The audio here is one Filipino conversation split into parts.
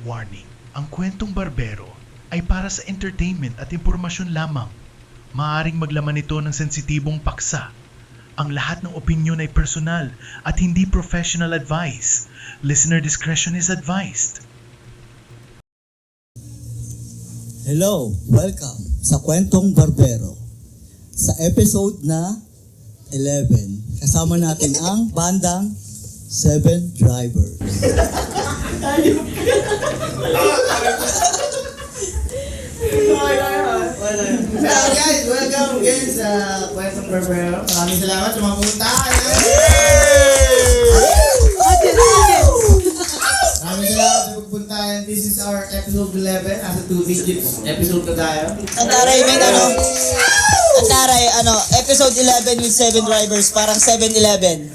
Warning, ang kwentong barbero ay para sa entertainment at impormasyon lamang. Maaring maglaman ito ng sensitibong paksa. Ang lahat ng opinyon ay personal at hindi professional advice. Listener discretion is advised. Hello! Welcome sa Kwentong Barbero. Sa episode na 11, kasama natin ang bandang 7 Drivers. Guys, welcome again sa Kwentong Barbero. Maraming salamat sa mga pumunta. Maraming salamat sa pagpunta. This is our episode 11. Nasa 2 digits episode na tayo. Ang taray, episode 11 with 7 Drivers, parang 7-Eleven.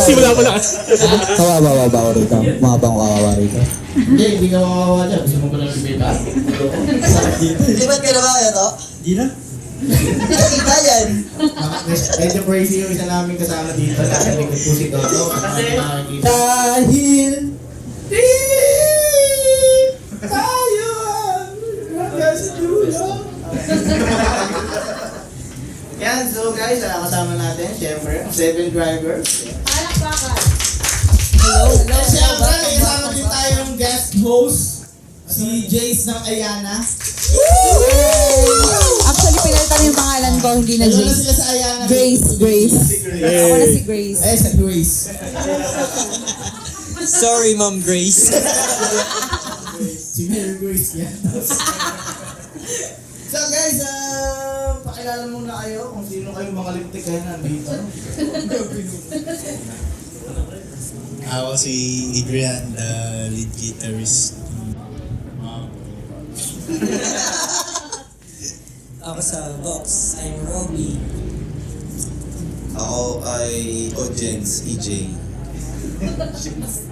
Simula mo na. Kawawa ba ako rito? Mga bang kawawa rito? Hindi ka makawawa dyan. Gusto mo ko lang lumita. Di ba't kinabawa ito? Di na. Nakita yan. Medyo crazy yung isa namin kasama dito. Nakalikod po si Toto. Dahil tayo hanggang sa dulo. Yan, so guys, kasama natin, syempre, 7 drivers. Hello, syempre, kasama din tayong guest host, si Jace ng Ayana. Actually, pinalitan yung pangalan ko, hindi na Ano na Jace. sila sa Ayana? Grace. Ako na si Grace. Eh, sa Grace. sorry, Ma'am Grace. Si Mary Grace yan. So guys, pakilala muna kayo kung sino kayong mga lintik kayo nandito. Ako si Adrian, the lead guitarist. Ako sa box, I'm Robbie. Ako ay Audience, EJ.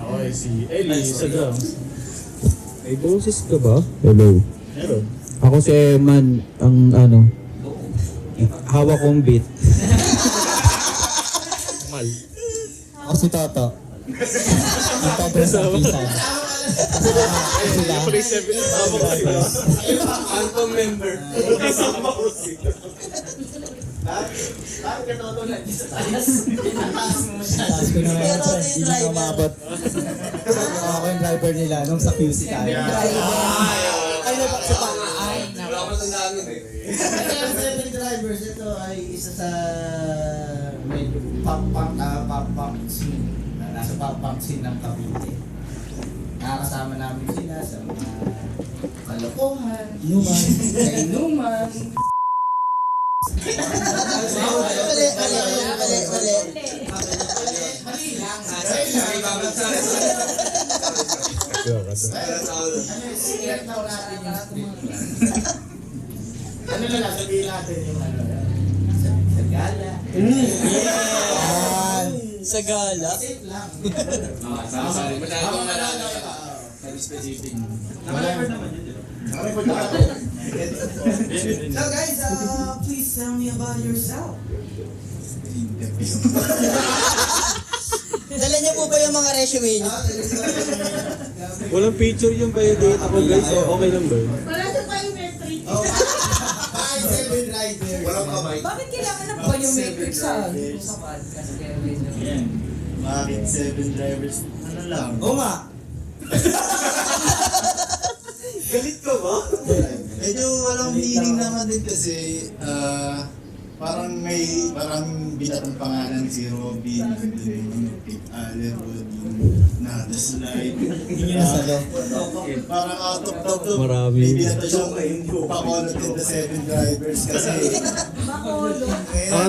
Ako ay si Eli sa drums. May boses ka ba? Hello. Meron. Ako si Eman, ang hawak kong beat. Mal. Ako si Toto. Ang Toto sa pisan. Antong member. Bakit ka toto na dito sa taas? Taas mo masyado. Taas ko na ngayon, friend. Hindi na umabot. Ako yung driver nila nung sa QC tayo. Ay, sa pangaay. Ang 7 drivers, ito ay isa sa medyo pop-punk scene. Nasa pop-punk scene ng Cavite. Nakakasama namin sila sa mga kalokohan, kainuman. Mali lang. Secret daw natin yung ano na lang, sabihin natin yung sa gala. Sa gala. Safe lang. So guys, please tell me about yourself. Dala niyo po ba yung mga resume niyo? Walang picture yung biodata ko guys. Okay lang ba? Wala siya biometric. Hi, 7 rider. Walang kamay. Bakit kailangan ng biometric sa podcast? Bakit 7 drivers? Ano lang? Oo nga. Galit ka ba? Medyo walang meaning naman din kasi parang may binatang pangalan si Robin, Pete Aller, na The Slide. Hindi nyo nasalo. Parang out of the blue, Marami. may binata siyang pakolot in the 7 drivers kasi Makolo.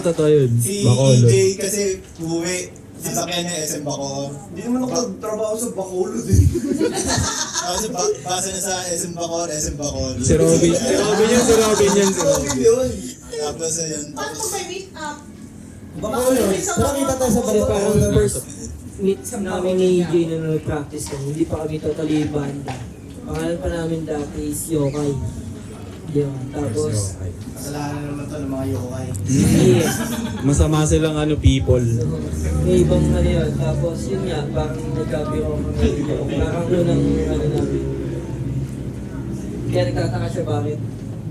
Totoo yun. si Bacolod. EJ kasi uwi. Sasakyan niya SM Bacoor. Hindi naman ako nagtrabaho sa Bacolod eh. Kasi basa niya sa SM Bacoor, SM Bacoor. Si Robin yan. Yun. Tapos ayun. Paano kung may meet up? Bacolod. Pero kita tayo sa balik. Parang first meet namin ni AJ na nag-practice kami. Hindi pa kami totally banda. Pangalan pa namin dati is Yokai. Yun. Tapos, Kasalanan naman to ng mga yokai. yeah. Masama silang people. May ibang ano yun. Tapos yun nga, parang nagkabiro kami. Parang unang ano namin. Kaya nagtataka siya bakit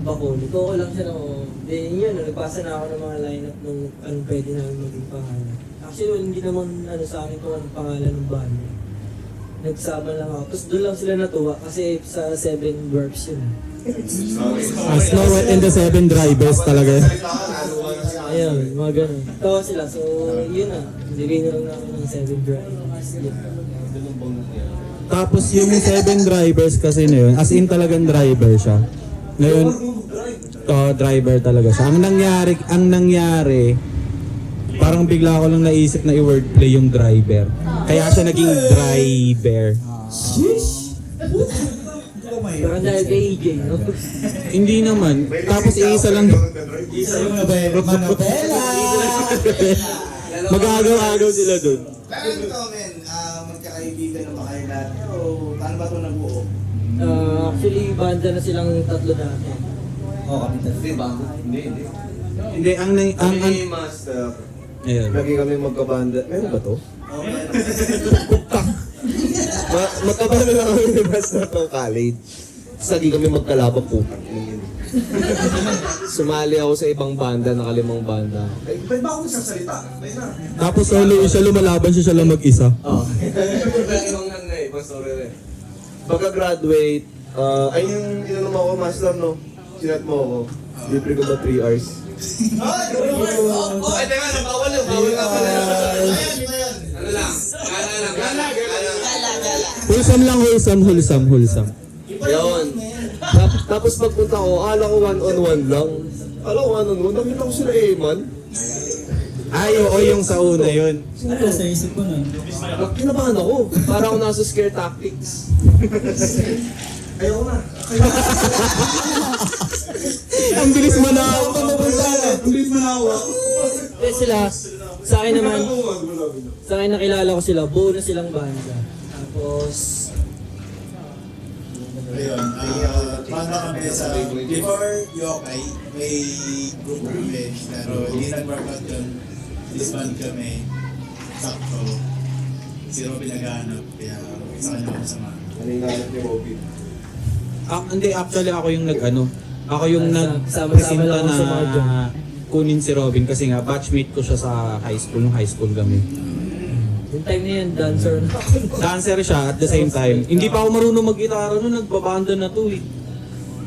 Bacolod. Oo lang siya na oo. Then yun, nagpasa na ako ng mga lineup nung anong pwede namin maging pangalan. Actually, hindi naman ano sa akin kung anong pangalan ng band. Nagsama lang ako. Tapos doon lang sila natuwa kasi sa 7 Dwarfs yun. Snow White and the Seven Drivers talaga. Ayun, mga ganun. Tawa sila. So, yun na. Bigay na lang namin ng 7 Drivers. Yun. Tapos yung Seven Drivers kasi na yun, as in talagang driver siya. Ngayon, driver talaga siya. Ang nangyari, parang bigla ko lang naisip na i-wordplay yung driver. Kaya siya naging driver. Parang dahil kay EJ, no? Hindi naman. Tapos isa lang. Yung Manobela! Mag-agaw-agaw sila dun. Pero ito, men, magkakaibigan na ba kayo dati? O paano ba ito nabuo? Actually, banda na silang tatlo dati. Oo, kami talaga. Hindi ba? Hindi. Hindi, ang Master. ayun. Lagi kami magkabanda. Meron ba to? Okay. Magkabanda lang kami ni Master ng college. Tapos lagi kami magkalabang putak. Sumali ako sa ibang banda, nakalimang banda. Ay, ba't ba ako nagsasalita? Ba't na? Tapos solo siya, lumalaban siya lang mag-isa. Oo. Ibang story rin. Pagka-graduate, ay yung inanong ako, Master, no? Sinat mo ako. Libre ko ba 3 hours? Ay, teka, bawal yun. Bawal ka pala. Ano lang? Gala. Wholesome lang, wholesome. Yun. Tapos pagpunta ko, akala ko one-on-one lang. Akala ko one-on-one. Nakita ko sila Eman. Ay, oo, yung sa una yun. Ano sa isip ko nun? Kinabahan ako. Para ako nasa scare tactics. Ayoko na. Ang bilis manawa. Ang bilis manawa. Kaya sila, sa akin naman, sa akin nakilala ko sila, buo na silang banda. Tapos, Ayun, banda kami sa before Yokai, may group kami, pero hindi nag-work out yun. Disband kami, sakto. Si Robin naghahanap, kaya sa kanya ako sama. Ano yung nanap ni Bobby? Hindi, actually ako yung ako yung Sama-sama lang ako sa mga dyan. kunin si Robin kasi nga batchmate ko siya sa high school, nung high school kami. yung time na yun, dancer na ako. Dancer siya at the same time. Hindi pa ako marunong mag-gitara noon, nagbabanda na to eh.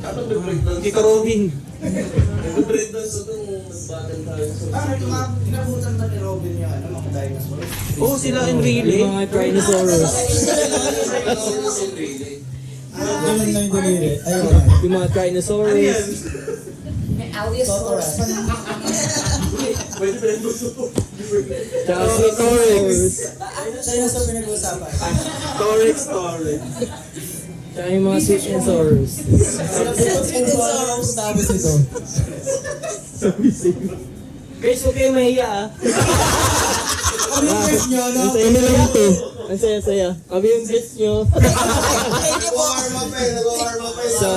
Hindi ka Robin. Nag-break dance ito nung nag-battle tayo. Bakit inabutan ba ni Robin yung mga dinosaurs? Oo, sila in relay. Yung mga Trinosaurus. Ganun na yung daliri. Ayun. Yung mga Trinosaurus. May Allosaurus pa na. Tsaka si Torex. Sa'yo na sa pinag-uusapan. Torex. Tsaka yung mga Switchosaurus. Tapos ito. Guys, huwag kayo mahiya ah. Ano yung guys nyo, no? Kami lang ito. Ang saya-saya. Kami yung guest nyo. Nag-warm up eh. So,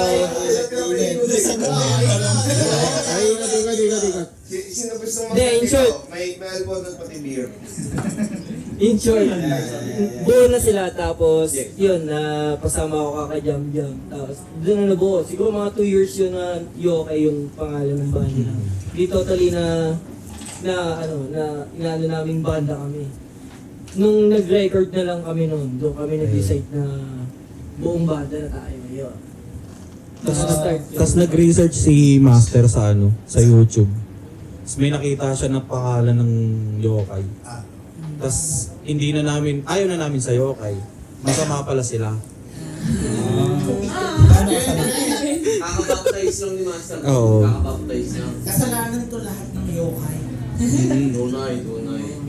Sino gusto mo? Hindi, in short. May elbow at pati beer. in short, buo na sila. Tapos, yun, pasama ako kaka-jam-jam. Tapos, doon na nabuo. Siguro mga 2 years yun na Yokai yung pangalan ng banda. Di totally na inaano naming banda kami. Nung nag-record na lang kami noon, doon kami nag-decide na buong banda na tayo. Yun. Tapos na-start yun. Tapos nag-research si Master sa sa YouTube. Tapos may nakita siya ng pangalan ng Yokai. Tapos hindi na namin, ayaw na namin sa Yokai. Masama pala sila. Kakabaptize lang ni Master. Oo. Kakabaptize lang. Kasalanan to lahat ng Yokai. Tunay.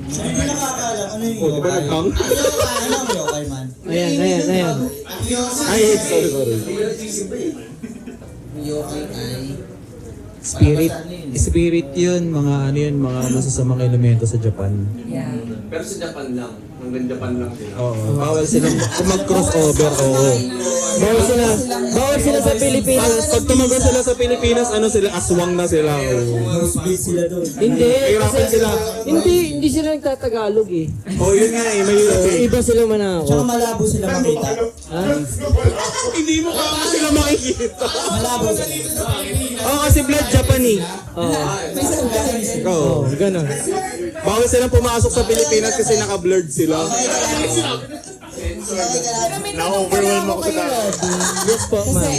Hindi nakakaalam. Ano yung Oh, di ba yokai? naghang? Ano ang yokai man? Ayan. Ay, sorry. Yokai ay Spirit yun, mga ano yun, mga masasamang elemento sa Japan. Yeah. Pero sa Japan lang. Hanggang Japan lang sila. Oo, bawal silang mag-crossover, oo. Bawal sila sa Pilipinas. Pag tumagal sila sa Pilipinas, ano sila, aswang na sila. Split sila doon. Hindi, Hirapan kasi sila. hindi sila nagtatagalog eh. Oh, yun nga eh, may Iba sila manako. Tsaka malabo sila makita. Ha? Hindi mo kaya sila makikita. Malabo sila. Oo, kasi blood Japan eh. Oo. May sunglass. Oo, ganun. Bawal silang pumasok sa Pilipinas kasi naka-blurred sila. Na-overwhelm ako sa Yes po, Kasi, ma'am.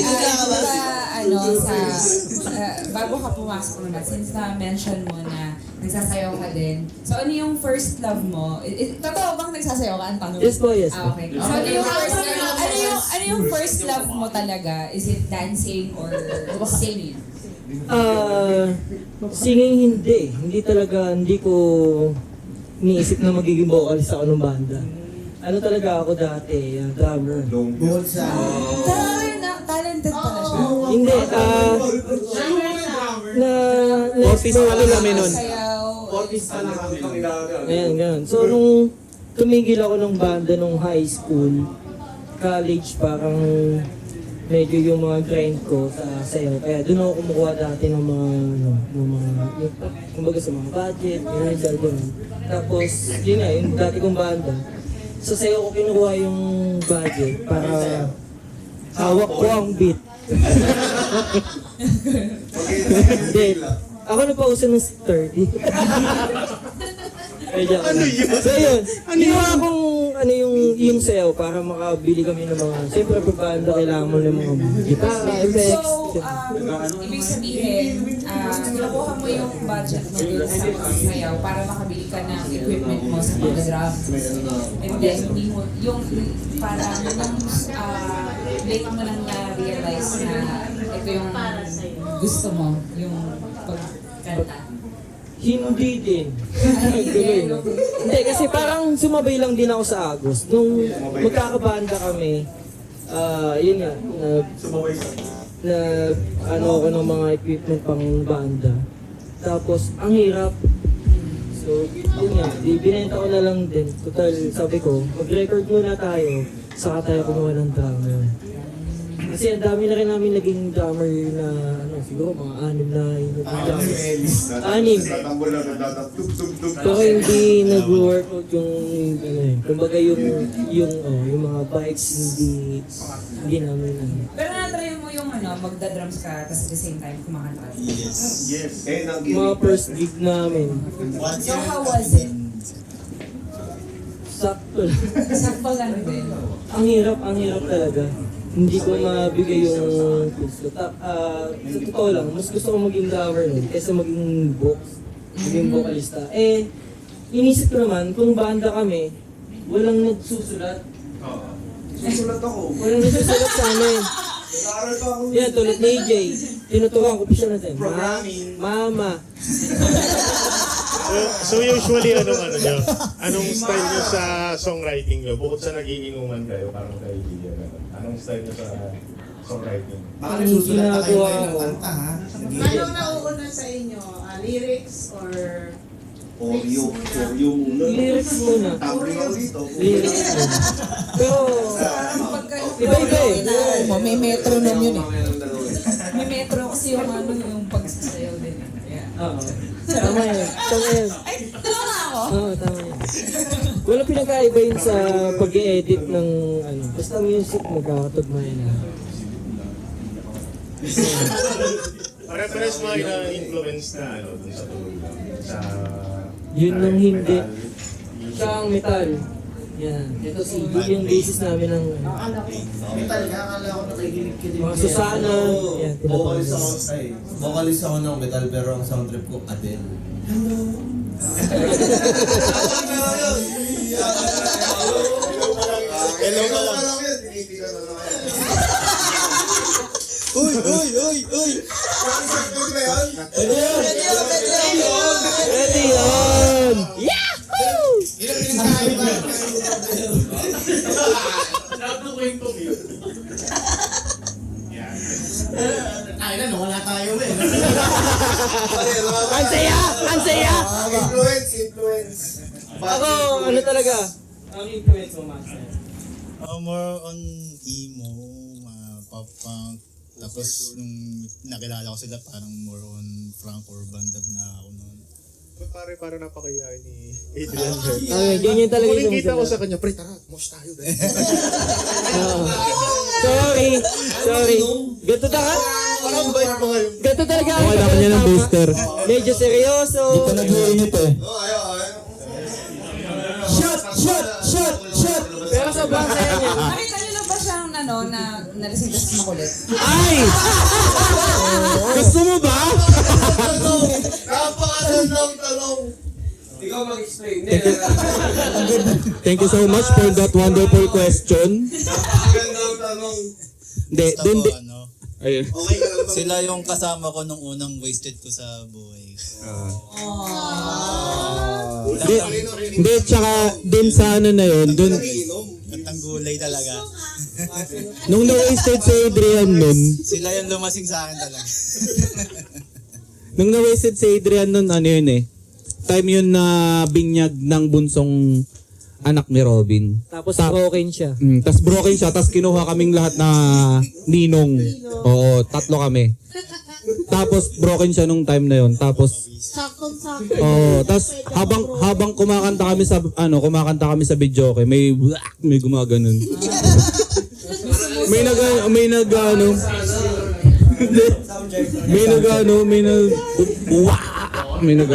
bago ka pumasok naman, since na-mention mo na nagsasayaw ka din, so ano yung first love mo? Totoo bang nagsasayaw ka? Ang tanong. Yes po, yes po. Ah, okay. So ano yung first love mo talaga? Is it dancing or singing? Singing hindi. Hindi ko niisip na magiging vocalist ako ng banda. Ano talaga ako dati, drummer. Bukod sa... Talented pala siya. Hindi, Ortiz pala kami nun. Sayaw. Ayan, ganun. So, nung tumigil ako ng banda nung high school, college, parang medyo yung mga grind ko sa sayaw. Kaya doon ako kumukuha dati ng mga, kumbaga sa mga budget, rehearsal, gano'n. Tapos, yun nga, yung dati kong banda, sa sayaw ko kinukuha yung budget para hawak ko ang beat. Hindi. Ako na pa uso ng 30. Ano yun? So yun, ginawa akong yung sayaw para makabili kami ng mga, siyempre pag banda kailangan mo ng mga gitara, effects. So, ibig sabihin, nakuha mo yung budget mo dun sa pagsasayaw para makabili ka ng equipment mo sa pag-drum. And then, hindi mo, yung parang nung late mo lang na-realize na ito yung gusto mo, yung pagkanta. Hindi din. Guloy, no? Hindi, kasi parang sumabay lang din ako sa Agos. Nung magkakabanda kami, yun nga, ano ako ng mga equipment pang banda. Tapos, ang hirap. So, yun nga, binenta ko na lang din. Total, sabi ko, mag-record muna tayo, saka tayo kumuha ng drummer. Kasi ang dami na rin namin naging drummer na, siguro mga 6 na yung naging drummer. 6. Pero hindi nag-workout yung, kumbaga yung mga bikes, hindi namin, Pero na-try mo yung magda-drums ka, tapos at the same time kumakanta ka. Yes. mga first gig namin. So how was it? Sakto lang. Sakto lang din. Ang hirap talaga. Hindi ko mabigay yung gusto. Sa totoo lang, mas gusto ko maging drummer nun kaysa maging vocalista. Inisip ko naman, kung banda kami, walang nagsusulat. Susulat ako. Walang nagsusulat sa amin. Nag-aaral pa ako. Yan, tulad ni AJ. Tinuturuan ko pa siya natin. Programming. Mama. So usually anong style nyo sa songwriting nyo? Bukod sa nagiinuman kayo, parang kayo anong style nyo sa songwriting? Baka nagsusulat na kayo Ginagawa ng ko. kanta, ha? Anong nauuna sa inyo? Lyrics or Oreo muna. Lyrics muna. Tumbling ako dito. Lyrics muna. Pero, iba-iba eh. May metronome yun eh. May metro kasi yung yung pagsasayaw din. Oo. Tama yan. Ay, tama ako. Oo, tama yan. Wala pinagkaiba yun sa pag-i-edit ng basta music magkakatugmayan na. Pare-pares mga influence na dun sa tulog sa Yun ang hindi. Siya ang metal. Yan. Ito si yung basis namin ng Metal nga, akala ko nakikinig ka din. mga Susana. Yan, Vocalist ako, tinatawag. vocalist ako ng metal pero ang sound trip ko, Adele. hello ka lang. Ready on! Ay, na, wala tayo eh. Ang saya! Ang saya! Influence. Ako, ano talaga? Ang influence mo, Master. More on emo, pop punk. Tapos nung nakilala ko sila, parang more on Frank or Bandab na ako noon. Pare, napakayain ni Adrian. Okay, ganyan talaga yung Kita ko sa kanya, pre, tara, mosh tayo. Sorry. Ganto Parang bait mo ngayon. Ganto talaga. Okay lang niya ng booster. Medyo seryoso. Di pa nag-iinit eh. Shot! Pero sobrang saya niya. Nakita niyo na ba siyang na nalasing tas makulit? Ay! Gusto mo ba? Napakagandang tanong. Ikaw mag-explain. Thank you so much for that wonderful question. Napakagandang tanong. Hindi, Basta po, ano, Ayun. okay ka lang ba? Sila yung kasama ko nung unang wasted ko sa buhay. Hindi, tsaka dun sa ano na yun, dun, At ang gulay talaga. nung na-wasted si Adrian nun, Sila yung lumasing sa akin talaga. nung na-wasted si Adrian nun, ano yun eh, time yun na binyag ng bunsong anak ni Robin. Tapos broken siya. Tas broken siya, tas kinuha kaming lahat na ninong. Oo, 3 kami. Tapos broken siya nung time na yun. Tapos Sakong-sakong. tas habang kumakanta kami sa video, okay, may gumaganon. may nag may nag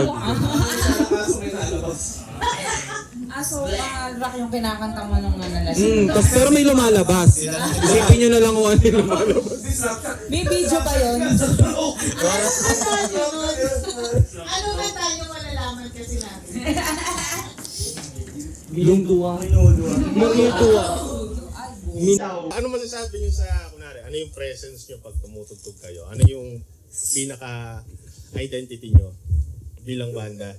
So, rock yung kinakanta mo nung nalasing. Pero may lumalabas. Isipin nyo na lang kung ano yung lumalabas. May video ba yun? Ano ba tayo malalaman kasi natin? Yung tuwa. Ano masasabi niyo sa, kunwari, ano yung presence niyo pag tumutugtog kayo? Ano yung pinaka-identity niyo bilang banda?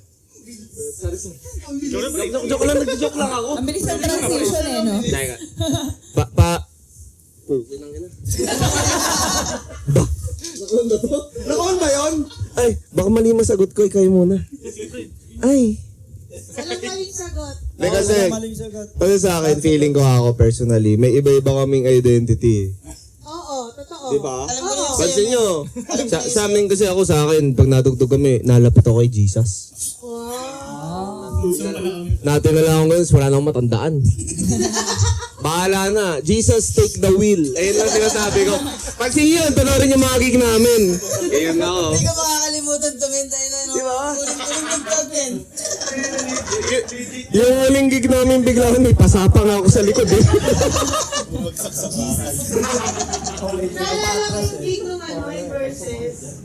Joke lang ako. Ang bilis ng transition eh, no? Nakuhan ba yun? Ay, baka mali masagot ko, ikaw muna. Ay. Alam mo yung sagot. Kasi sa akin, feeling ko ako personally, may iba-iba kaming identity. Oo, totoo. Di ba? Oo. Pansin nyo, sa amin kasi ako sa akin, pag natugtog kami, nalapit ako kay Jesus. Natin na lang ako ngayon, wala na akong matandaan. Bahala na. Jesus, take the wheel. Ayun lang sinasabi ko. Pansin yun, panoorin yung mga gig namin. Ayun na ako. Hindi ka makakalimutan tumintay na, no? Di ba? Ulit-ulit tugtogin. Yung huling gig namin bigla may pasapang ako sa likod eh. Naalala ko yung gig nung ano, yung verses.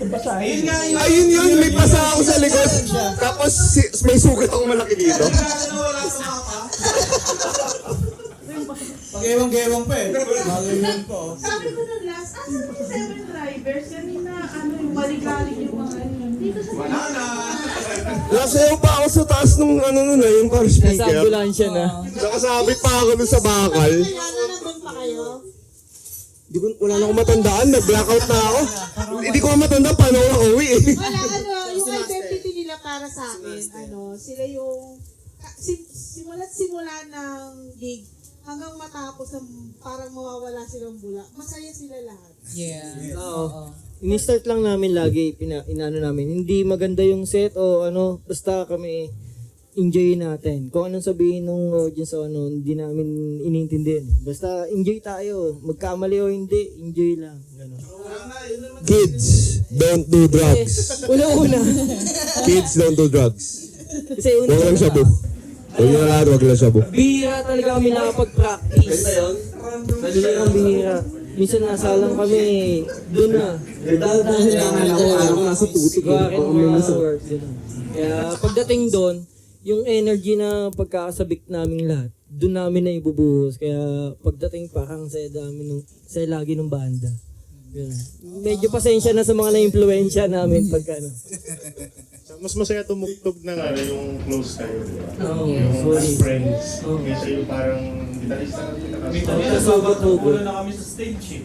Ayun yun, may pasa ako sa likod. Tapos may sugat ako malaki dito. Pag-ewang-gewang pa eh. Magayon po. Sabi ko nung last, asan yung 7 drivers? Kanina, ano yung balik-balik yung mga yun. Dito sa Nasayaw pa ako sa taas nung ano nun yung parang Nasa speaker. ambulansya na. Nakasabit pa ako dun sa bakal. Kaya na nandun pa kayo? Wala na akong matandaan, nag-blackout na ako. Hindi ko matanda paano ako uwi eh. Wala, ano, yung identity nila para sa akin, ano, sila yung, simula ng gig, hanggang matapos ng parang mawawala silang bula, masaya sila lahat. Yeah. Oo. Ini-start lang namin lagi, inano namin. Hindi maganda yung set o ano, basta kami enjoy natin. Kung anong sabihin ng audience o ano, hindi namin inintindihan. Basta enjoy tayo. Magkamali o hindi, enjoy lang. Ganun. Kids, don't do drugs. Una-una. Kids, don't do drugs. Kasi Huwag lang shabu. Huwag nyo lahat, huwag lang shabu. bihira talaga kami nakapag-practice. Talagang bihira. Minsan nasalang kami, doon na. Dahil ako nasa tutik. Bakit mo nasa work? Kaya pagdating doon, yung energy na pagkakasabik namin lahat, doon namin na ibubuhos. Kaya pagdating parang saya lagi ng banda. Yun. Medyo pasensya na sa mga na-influensya namin pagka ano. Mas masaya tumugtog na nga yung close kayo, di ba? Oo, Yung sorry. as friends. Oo. Kasi yung parang gitarista na pinakasama. Sobrang tubo. na kami sa stage eh.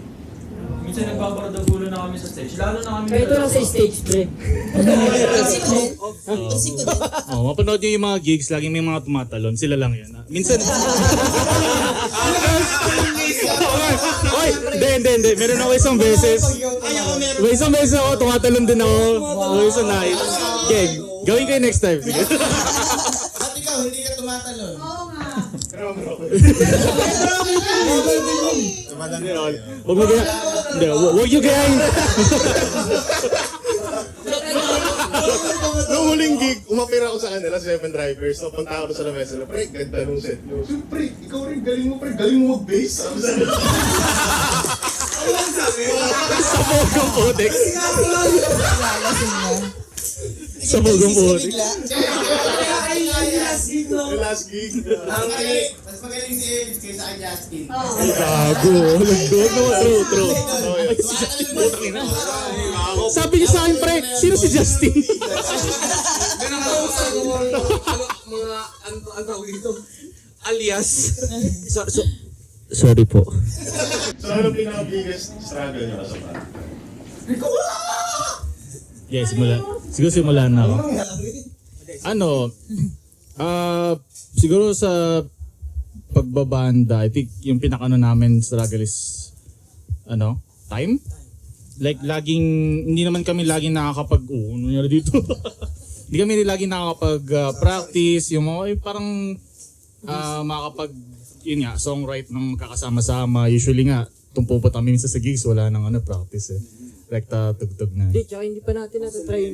Minsan nagbabardagulo na kami sa stage. Lalo na kami. Ito lang sa stage, pre. Mapanood nyo yung mga gigs, laging may mga tumatalon. Sila lang yan. Minsan... Oy, hindi. Meron ako isang beses. May isang beses ako, tumatalon din ako. Isang night. Okay, gawin ko yung next time. Sige. At ikaw, hindi ka tumatalon. Oo nga. Huwag mo gaya. Hindi, huwag nyo gayahin. Noong huling gig, umapir ako sa kanila, 7 drivers. So, punta ako sa lamesa na, pre, ganda nung set nyo. So, pre, ikaw rin, galing mo mag-bass. Sabi sa nila. Sa Bogong Putik. Sa Bogong Putik. Yung last gig. Mas magaling si Elvis kaysa kay Justin. Gago. True. Sabi niya sa akin, pre, sino si Justin? Mga, ang tawag dito? Alias. Sorry po. So, ano pinaka-biggest struggle nyo sa band? Yeah, siguro simula na ako. Siguro sa pagbabanda, I think yung pinaka namin struggle is, time? Like, hindi naman kami laging ano nangyari dito? Hindi kami laging nakakapag-practice, yung mga, parang, yun nga, songwrite ng kakasama-sama. Usually nga, tumpupo kami minsan sa gigs, wala nang practice eh. Rekta, tugtog na. Hindi, tsaka hindi pa natin natatry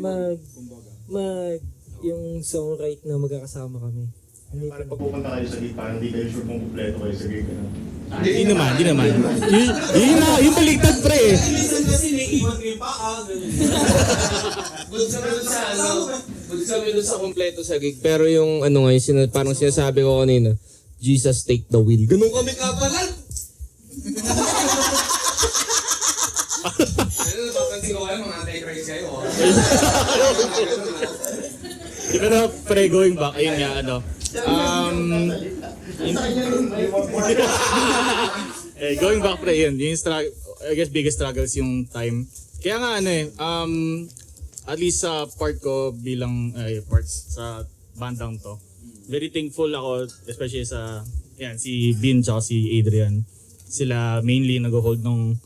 yung songwrite na magkakasama kami. Parang pag pupunta kayo sa gig, parang hindi kayo sure kung kumpleto kayo sa gig. Hindi naman. Yung baligtad pre eh. Kasi naiiwan ko yung paa. Good kami doon sa kompleto sa gig. Pero yung parang sinasabi ko kanina, Jesus take the wheel. Ganun kami kapalan. Napapansin ko kayo, mga anti-Christ kayo. Pero pre, going back, ayun nga, going back pre, yun, yung I guess biggest struggles yung time. Kaya nga at least sa part ko bilang parts sa bandang to, very thankful ako, especially sa si Bin tsaka si Adrian. Sila mainly nag-hold ng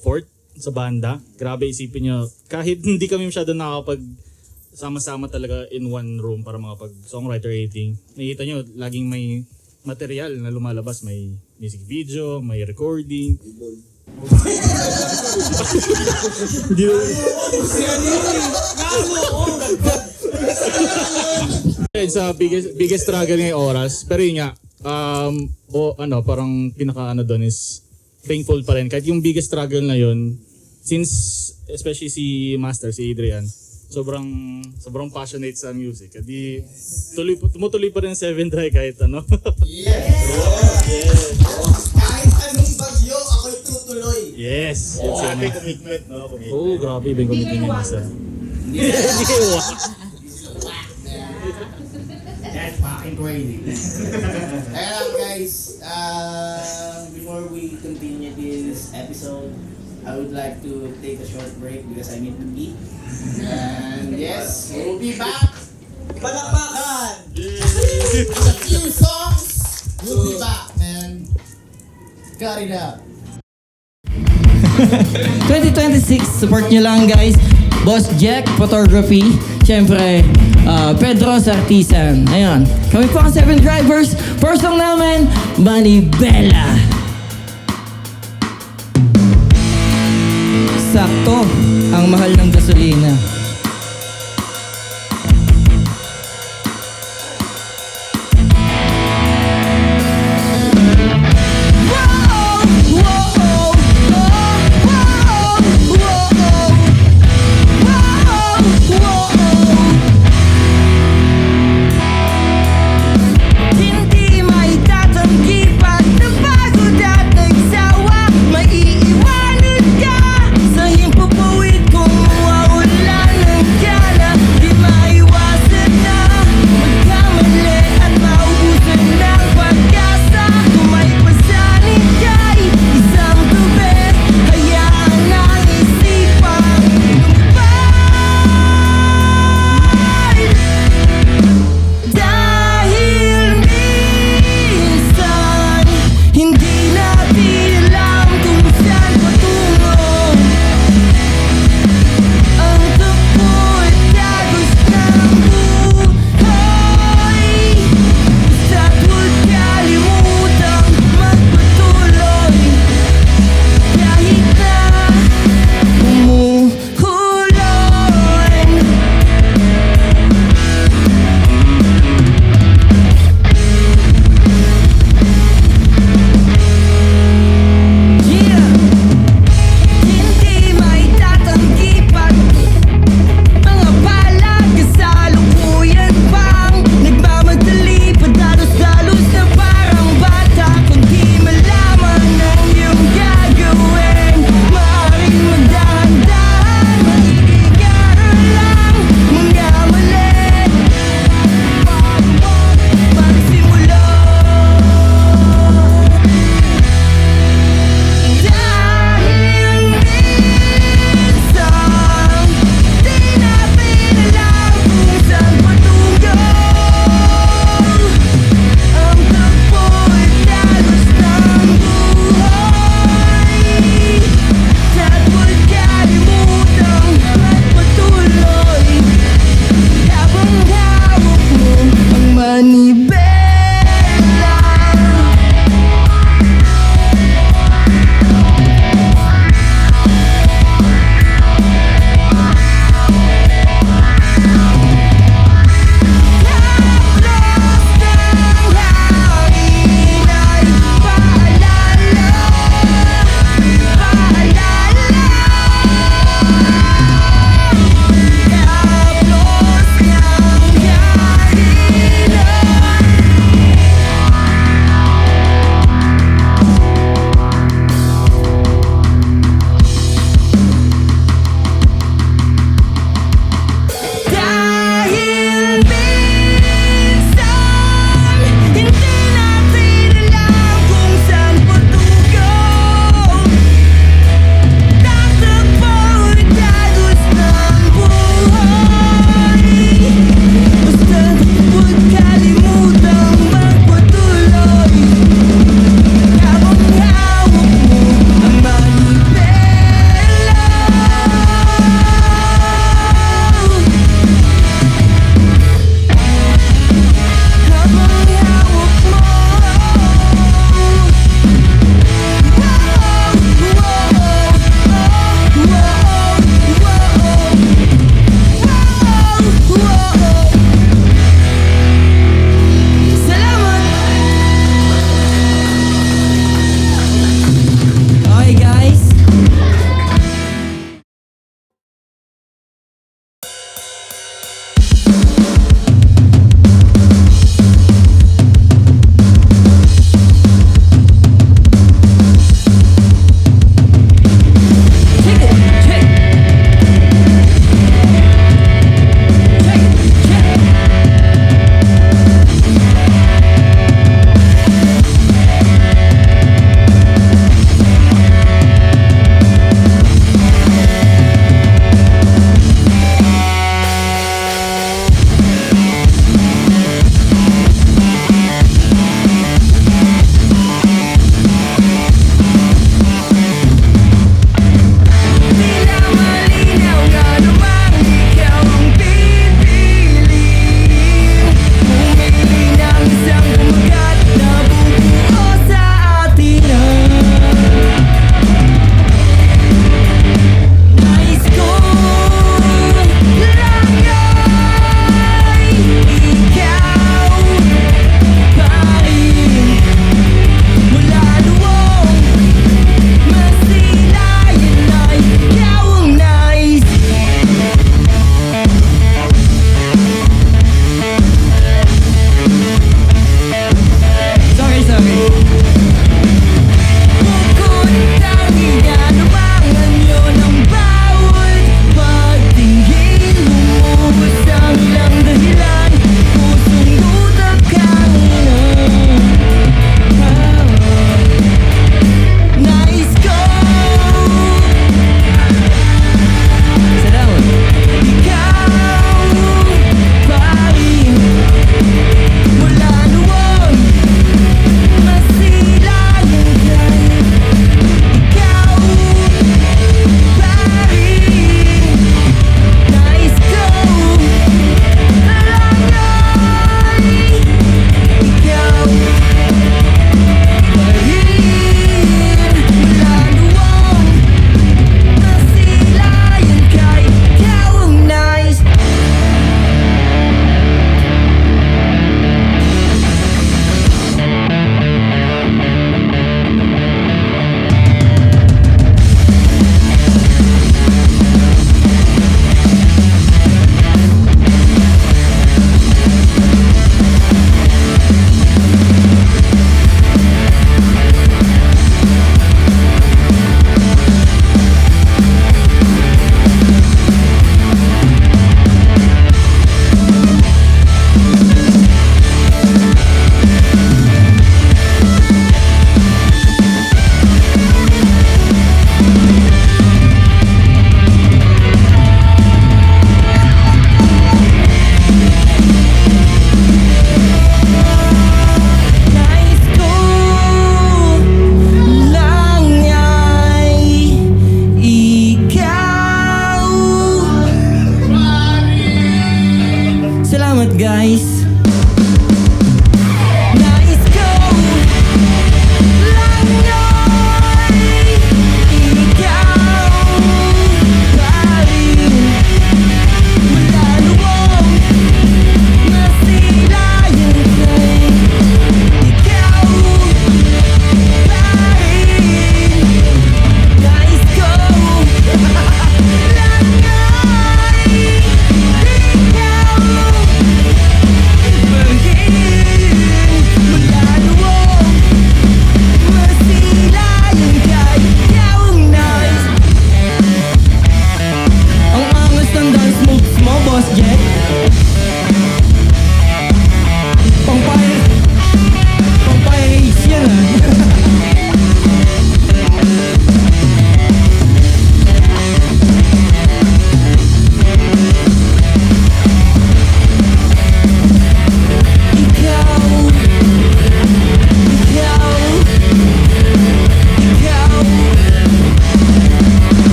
fort sa banda. Grabe, isipin nyo, kahit hindi kami masyado nakakapag sama-sama talaga in one room para makapag-songwriter rating. Nakikita nyo, laging may material na lumalabas. May music video, may recording. Sa biggest struggle ng oras. Pero yun nga, parang pinaka doon is thankful pa rin. Kahit yung biggest struggle na yun, since especially si Master, si Adrian, sobrang passionate sa music. Di tumutuloy pa rin 7 Dry kahit Yes! Kahit anong bagyo, ako'y tutuloy. Yes! Grabe commitment, no? Oo, grabe yung commitment niya sa. That's fucking crazy. Kaya lang guys, before we continue this episode, I would like to take a short break because I need to eat. And yes, we'll be back. Palakpakan! A few songs, we'll be back, man. Cut it up. 2026, support nyo lang guys. Boss Jack Photography. Siyempre, Pedro Sartisan. Ayun. Kami po ang 7 Drivers. First song namin, Manibela. Sakto ang mahal ng gasolina. Sa himpapawid kong mawawala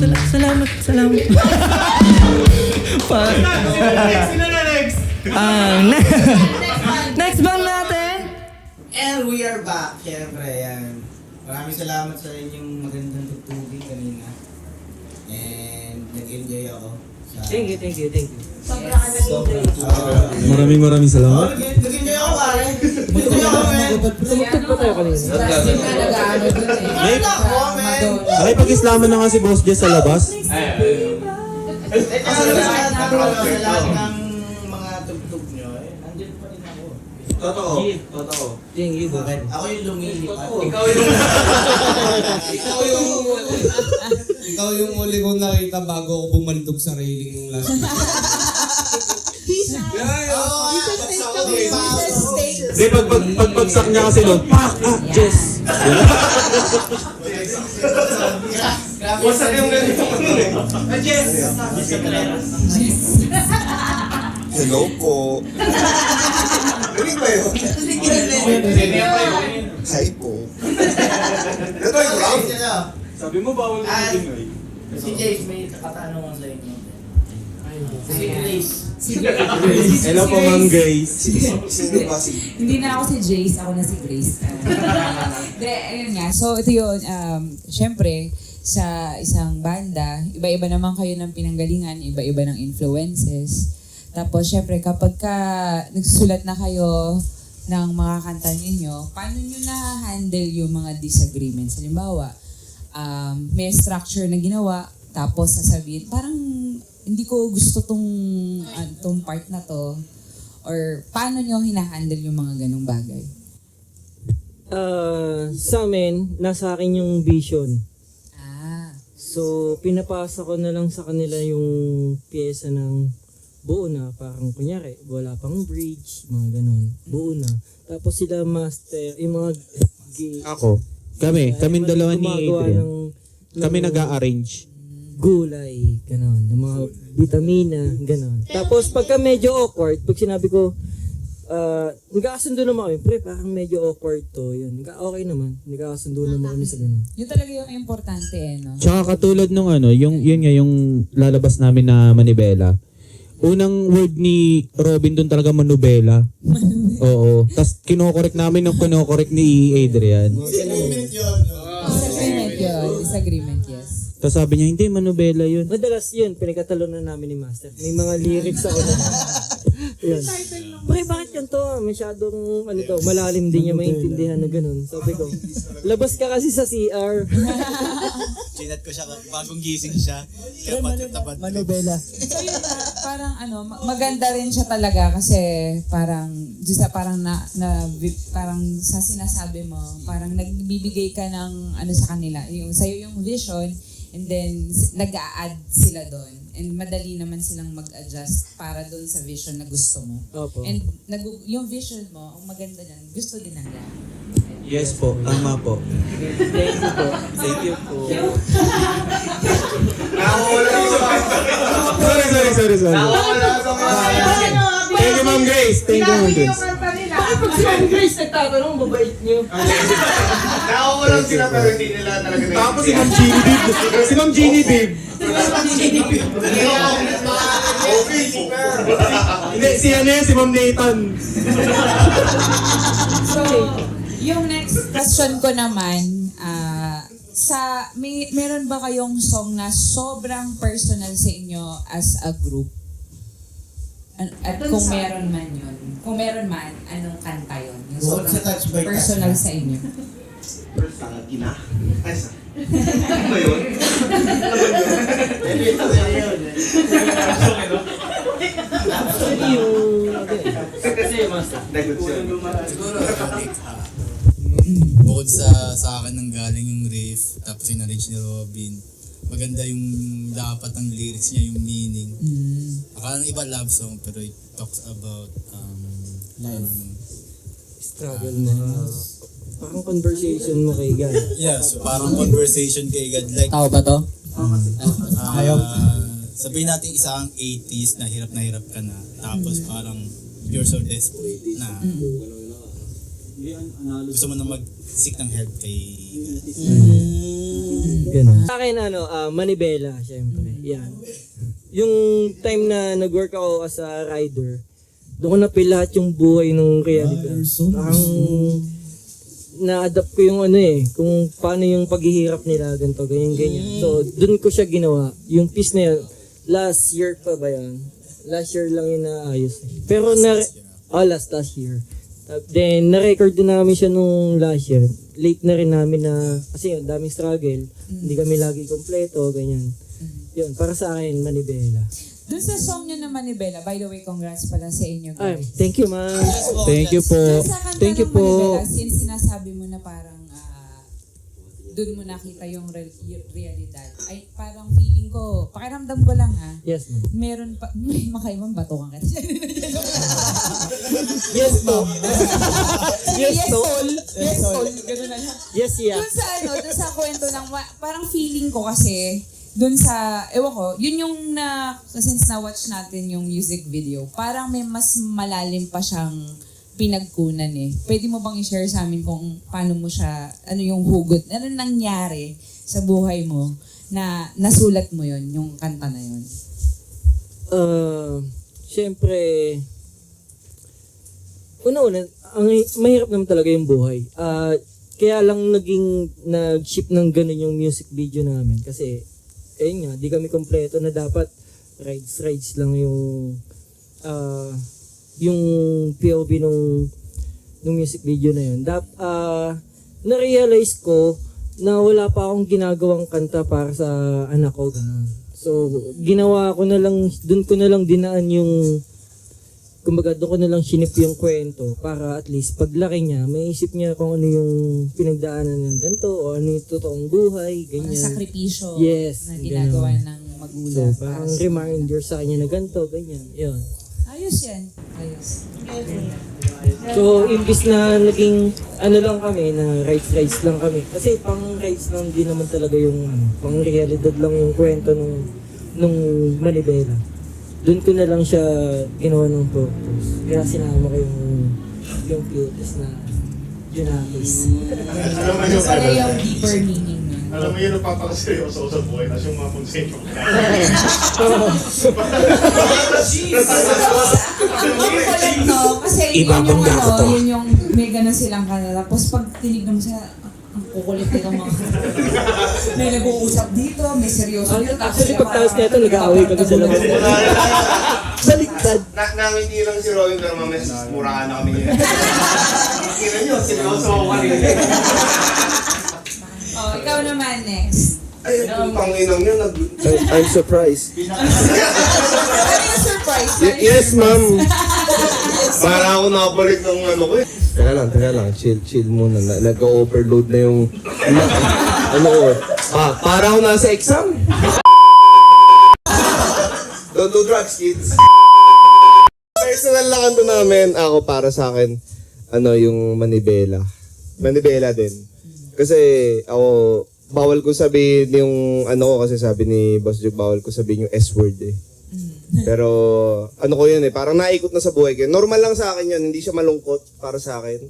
Salamat. Next bang natin? And we are back. Siyempre, yan. Maraming salamat sa inyong magandang tugtugin kanina. And nag-enjoy ako. Thank you. Sobra ka na Maraming salamat. Nag-enjoy ako, pare. Nag-enjoy ako, man. Tumugtog pa tayo kanina. Justin na nag-ano dun eh. May- Ako, man. Nakipag-islaman na nga si Boss Jess sa labas. Sa lahat ng mga tugtog nyo, nandiyan pa rin ako. Totoo. Thank you. Ako yung lumilipat. Ikaw yung uli kong nakita bago ako bumandog sa railing ng last week. Hindi, pagpagsak niya kasi doon, Jess! Wasak yung ganito. Yes! Hello po. Galing ba yun? Hi po. Ito yung round. Sabi mo bawal mo ingay. Si Jace, may katanungan sa inyo. Si Grace. Hello po, Ma'am Grace. Sino ba si... Hindi na ako si Jace, ako na si Grace. Hindi, ayun nga. So, ito yun. Siyempre, sa isang banda, iba-iba naman kayo ng pinanggalingan, iba-iba ng influences. Tapos, siyempre, kapag nagsusulat na kayo ng mga kanta ninyo, paano nyo na-handle yung mga disagreements? Halimbawa, may structure na ginawa, tapos sasabihin, parang hindi ko gusto tong part na to. Or paano nyo hinahandle yung mga ganong bagay? Sa amin, nasa akin yung vision. Ah. So, pinapasa ko na lang sa kanila yung pyesa ng buo na. Parang kunyari, wala pang bridge, mga ganon. Buo na. Tapos sila master, yung mga Ako. Kaming dalawa ni Adrian. Kami nag-a-arrange. Gulay, ganon. Yung mga vitamina, ganon. Tapos pagka medyo awkward, pag sinabi ko, nagkakasundo naman kami, pre, parang medyo awkward to, yun. Okay naman, nagkakasundo naman kami sa ganon. Yun talaga yung importante no? Tsaka katulad nung yung lalabas namin na Manibela. Unang word ni Robin doon talaga manubela. Oo. Tapos kinokorek namin ng kinokorek ni Adrian. Disagreement, yes. Tapos sabi niya, hindi, manubela yun. Madalas yun, pinagkatalunan namin ni Master. May mga lyrics ako na. Yun. Pre, bakit ganito? Masyadong, malalim din niya maintindihan na ganun. Sabi ko, labas ka kasi sa CR. Chinat ko siya bagong gising siya. Kaya patatapat. Manobela. So yun, parang maganda rin siya talaga kasi parang parang sa sinasabi mo, parang nagbibigay ka ng sa kanila, yung sa'yo yung vision, and then nag-a-add sila doon. And madali naman silang mag-adjust para doon sa vision na gusto mo. Opo. And yung vision mo, ang maganda niyan, gusto din nila. Yes po, tama po. Thank you po. Thank you po. Sorry. Thank you, Ma'am Grace. Thank you, Ma'am Grace. Bakit pag si Ma'am Grace nagtatanong, babait niyo? Nakakulang sila pero hindi nila talaga na. Tapos si Ma'am Jeannie Bib. Si Ma'am Jeannie Bib. Hindi, si Ma'am Nathan. So, yung next question ko naman, meron ba kayong song na sobrang personal sa inyo as a group? At kung meron man yun, kung meron man, anong kanta yun? Yung sobrang personal sa inyo. Ina? Ay, sa... Ano ba yun? Kasi Master. Bukod sa akin nang galing yung riff, tapos in-arrange ni Robin. Maganda yung dapat ng lyrics niya, yung meaning. Akala ng iba love song, pero it talks about Struggle mo. Parang conversation mo kay God. yeah, so parang conversation kay God. Like, Tao ba to? sabihin natin isang 80s na hirap ka na. Tapos parang you're so desperate na Gusto mo na mag-seek ng help kay... Ganun. Sa akin, Manibela, syempre. Yan. Yung time na nag-work ako as a rider, doon ko na-feel lahat yung buhay ng realidad. Parang na-adapt ko yung kung paano yung paghihirap nila, ganito, ganyan. So, doon ko siya ginawa. Yung piece na yun, last year pa ba yan? Last year lang yun naayos. Pero last year. Then, na-record din namin siya nung last year. Late na rin namin na, kasi yun, daming struggle. Hindi kami lagi kompleto, ganyan. Yun, para sa akin, Manibela. Doon sa song nyo na Manibela, by the way, congrats pala sa inyo guys. Thank you, ma'am. Thank you po. Doon sa kanta Thank you ng po. Manibela, since sinasabi mo na parang doon mo nakita yung realidad, ay parang feeling ko, pakiramdam ko lang Yes, ma'am. meron pa, may makaibang bato ka kasi. Yes, ma'am. Yes, tol. Yes, tol. Ganun na lang. Yes, yeah. Doon sa kwento ng, parang feeling ko kasi, doon sa, ewan ko, yun yung since na-watch natin yung music video, parang may mas malalim pa siyang pinagkunan Pwede mo bang i-share sa amin kung paano mo siya, ano yung hugot, ano nangyari sa buhay mo na nasulat mo yun, yung kanta na yun? Siyempre, una-una, mahirap naman talaga yung buhay. Kaya lang nag-ship ng ganun yung music video namin. Kasi, ayun nga, di kami kompleto na dapat rides lang yung POV nung music video na yun. Na-realize ko na wala pa akong ginagawang kanta para sa anak ko. Ganun. So, ginawa ko na lang, dun ko na lang dinaan yung, kumbaga doon ko na lang sinip yung kwento para at least paglaki niya, maisip niya kung ano yung pinagdaanan ng ganito o ano yung totoong buhay, ganyan. Parang sakripisyo yes, na ginagawa ganun. ng magulang. So, parang reminder sa kanya na ganito, ganyan. Yun. Ayos yan. Ayos. So, imbis na naging lang kami, na rides lang kami. Kasi pang rides lang din naman talaga yung pang realidad lang yung kwento nung Manibela. Doon ko na lang siya ginawa ng purpose. Kaya sinama ko yung cutest na Junakis. Alam mo yun, Wala yung deeper meaning nun. alam mo yun, napapakaseryoso sa buhay, tapos yung mga konsensyo ko. Ang makulit no, kasi yun yung may ganun silang kanila. Tapos pag tinignan mo sila, ang kukulit nito mga may nag-uusap dito, may seryoso dito. Actually, pagtawas nito, nag-aaway kami sa labas. Baliktad. Nangiti lang si Robin, pero mamaya murahan na kami niya. Kira nyo, seryoso ako kanina. Ikaw naman next. Ay, yung panginang yun, I'm surprised. Ano yung surprise? Yes, ma'am. para ako nakabalik ng ano ko Teka lang. Chill muna. Nag-overload na yung... para ako nasa exam. Don't do drugs, kids. Personal lang kanto namin. Ako, para sa akin, yung Manibela. Manibela din. Kasi, ako, bawal ko sabihin yung kasi sabi ni Boss Jug, bawal ko sabihin yung S-word Pero, ko yun parang naikot na sa buhay ko. Normal lang sa akin yun, hindi siya malungkot para sa akin.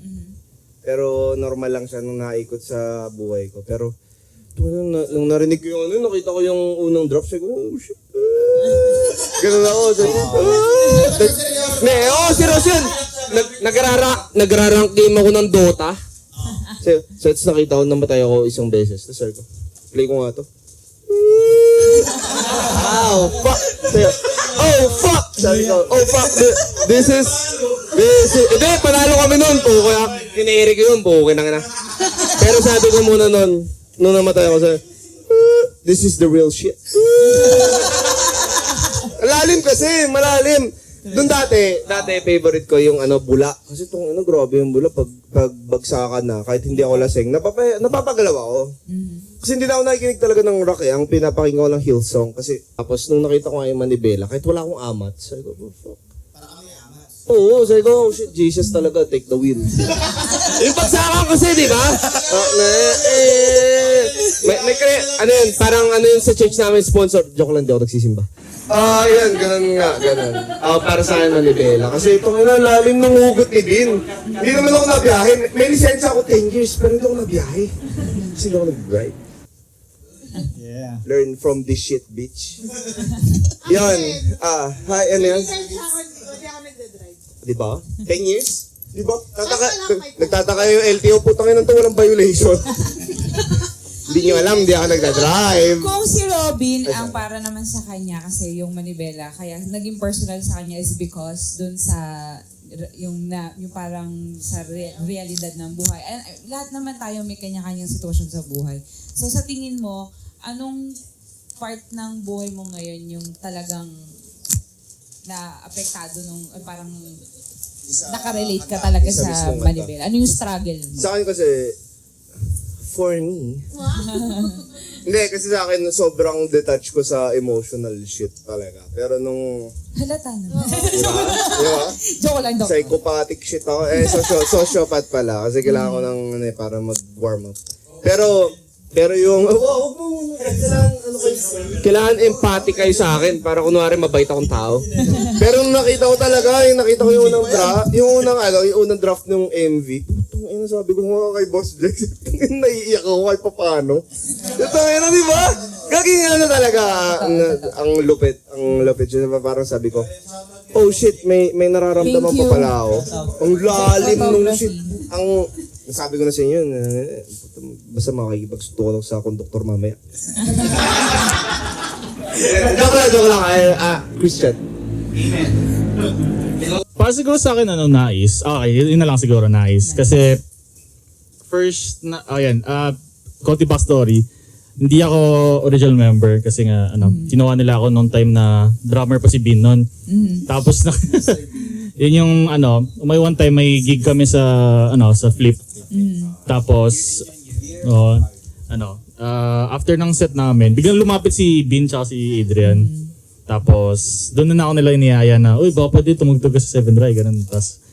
Pero, normal lang siya nung naikot sa buhay ko. Pero, nung narinig ko yung nakita ko yung unang drop, sabi ko, oh shit. Ganun ako. Serious yun. Nagrarank game ako ng Dota. So, it's nakita ko, namatay ako isang beses. Tapos sabi ko, play ko nga to. Oh, fuck! Sabi ko, oh, fuck! This is... Hindi, panalo kami nun. Kaya kiniri ko yun, bukin na. Pero sabi ko muna nun, nung namatay ako, sabi, this is the real shit. Malalim kasi, malalim. Doon dati favorite ko yung bula. Kasi itong grabe yung bula pag bagsakan na, kahit hindi ako lasing, napapagalaw ako. Kasi hindi na ako nakikinig talaga ng rock Ang pinapakinggan ko lang Hillsong. Kasi tapos nung nakita ko nga yung Manibela, kahit wala akong amat, sabi ko, oh, fuck. Oo, sabi ko, oh shit, Jesus talaga, take the wheel. Yung pagsakan kasi, di ba? Ano yun, parang ano yun sa church namin, sponsor. Joke lang, di ako nagsisimba. Yan, ganun nga, ganun. Para sa akin manibela. Kasi itong lalim ng hugot ni Bin. Hindi naman ako nabiyahe. May lisensya ako 10 years, pero hindi ako nabiyahe. Kasi hindi ako nag-drive. Yeah. Learn from this shit, bitch. Yan. Hi, ano yan? Hindi ako nagdadrive. Di ba? 10 years? Di ba? Nagtataka yung LTO, putang ina to, walang violation. Hindi nyo alam, hindi ako nagdadrive. Kung si Robin ang para naman sa kanya kasi yung manibela, kaya naging personal sa kanya is because dun sa yung parang sa realidad ng buhay. Lahat naman tayo may kanya-kanyang sitwasyon sa buhay. So sa tingin mo, anong part ng buhay mo ngayon yung talagang na-apektado nung parang nakarelate ka talaga sa manibela? Ano yung struggle mo? Sa akin kasi, for me, hindi, kasi sa akin sobrang detached ko sa emotional shit talaga. Pero nung, Halata naman. di ba? Joke lang, Dok. Psychopathic shit ako. Sociopath pala. Kasi kailangan ko ng para mag-warm up. Pero yung, kailangan empathic kayo sa akin para kunwari mabait akong tao. Pero nung nakita ko talaga, nakita ko yung unang draft ng MV. Putang sabi ko nga kay Boss Jack, naiiyak ako kahit paano. Putang ina, di ba? Gaging talaga, ang lupit siya. Parang sabi ko, oh shit, may nararamdaman pa pala ako. Ang lalim nung shit. Sabi ko na sa inyo, basta makikipagsutukan ako sa konduktor mamaya. Joke lang. Christian. Para siguro sa akin, nais. Okay, yun na lang siguro, nais. Kasi, first, konti backstory. Hindi ako original member kasi nga, ginawa nila ako noong time na drummer pa si Bin noon. Tapos, yun yung, may one time may gig kami sa, sa Flip. Tapos, after ng set namin, biglang lumapit si Bin tsaka si Adrian. Tapos, doon na ako nila iniyaya na, uy, baka pwede tumugtog ka sa 7 Dry, ganun. Tapos,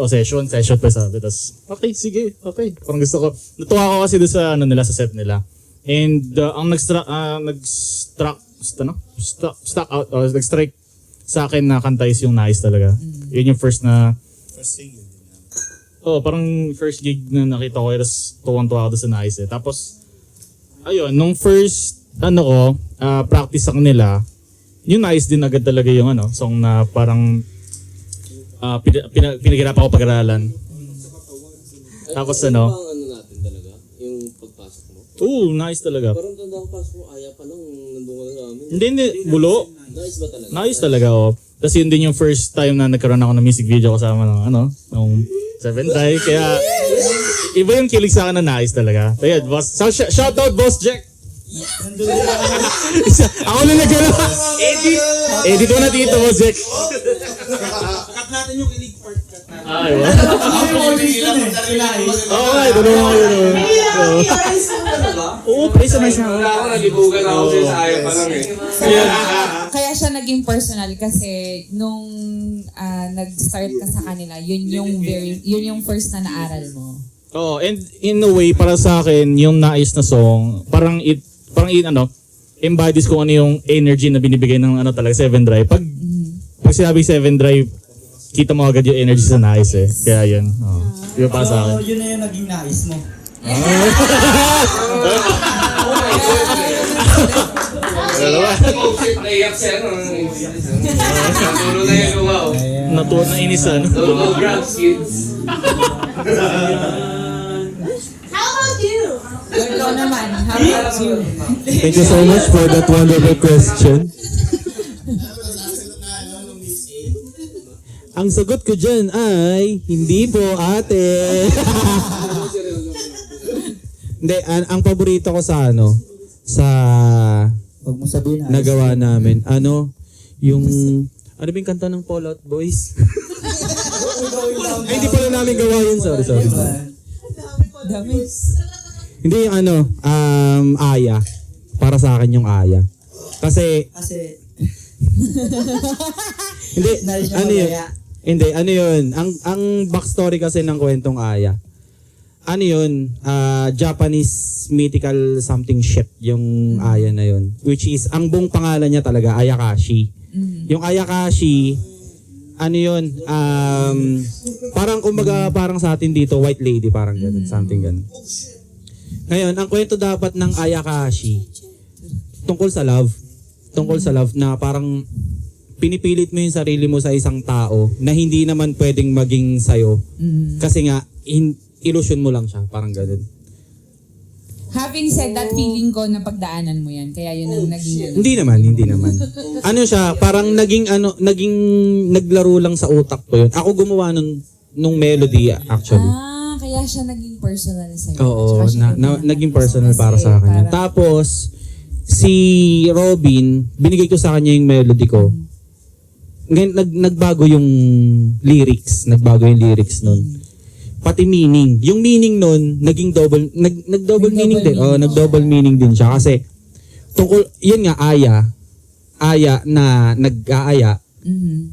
session pa sabi. Tapos, okay, sige, okay. Parang gusto ko. Natuwa ako kasi doon sa, nila, sa set nila. And, ang nag-strike sa akin na kanta is yung Nice talaga. Yun yung first na, parang first gig na nakita ko, tapos tuwang-tuwa ako doon sa Nice eh. Tapos, ayun, nung first, practice sa kanila, yung Nice din agad talaga yung song na parang pinaghirapan ko pag-aralan. Tapos natin talaga, yung pagpasok mo? Oo, Nice talaga. Parang tanda ko pasok mo, aya pa lang, nandun ka lang sa amin. Hindi, bulo. Nice ba talaga? Nice talaga, Tapos yun din yung first time na nagkaroon ako ng music video kasama ng ng 7 Dry. Kaya iba yung kilig sa akin na Nice talaga. Kaya boss, shout out Boss Jack. Ako na nagkaroon. Edit mo na dito, Boss Jack. Cut natin yung kilig part. Ay, wow. Okay, tulungan ko yun. Oo, praise naman siya. Wala ako, nalibugan ako sa ayaw pa lang eh. Kaya siya naging personal kasi nung nag-start ka sa kanila, yun yung first na naaral mo. Oh, and in a way para sa akin yung Nais na song, parang embodies kung ano yung energy na binibigay ng talaga 7 Dry. Pag sinabi 7 Dry, kita mo agad yung energy sa Nais eh. Kaya yun. Yun para sa akin. Yun na yung naging nais mo. Naiyak siya, natulog na yung luha. Natuwa na inisan. Tulog grabs, kids. How about you? Ikaw naman, how about you? Thank you so much for that wonderful question. Ang sagot ko dyan ay, hindi po ate. Hindi, ang paborito ko sa Huwag mo sabihin na. nagawa namin, yung, ano ba yung kanta ng Fallout Boys? Ay, hindi pala namin gawa yun, sorry. Dami. Hindi yung Aya. Para sa akin yung Aya. Kasi, hindi, Nais niya ano yun? mamaya. Hindi, ano yun? Ang backstory kasi ng kwentong Aya. Ano yun? Japanese mythical something ship yung Aya na yun. Which is, ang buong pangalan niya talaga, Ayakashi. Yung Ayakashi, ano yun? Parang kumbaga, parang sa atin dito, white lady, parang ganun, something ganun. Ngayon, ang kwento dapat ng Ayakashi, tungkol sa love na parang pinipilit mo yung sarili mo sa isang tao na hindi naman pwedeng maging sayo. Kasi nga, illusion mo lang siya. Parang ganun. Having said that, feeling ko na pagdaanan mo yan. Kaya yun ang naging... Hindi naman. Ano siya, parang naging naglaro lang sa utak ko yun. Ako gumawa nung melody actually. Kaya siya naging personal sa'yo. Oo, naging personal para sa akin. Tapos, si Robin, binigay ko sa kanya yung melody ko. Ngayon, nagbago yung lyrics. nun. Pati meaning. Yung meaning nun, naging nag-double meaning din. Nag-double meaning din siya. Kasi, tungkol, yun nga, Aya na nag-aaya.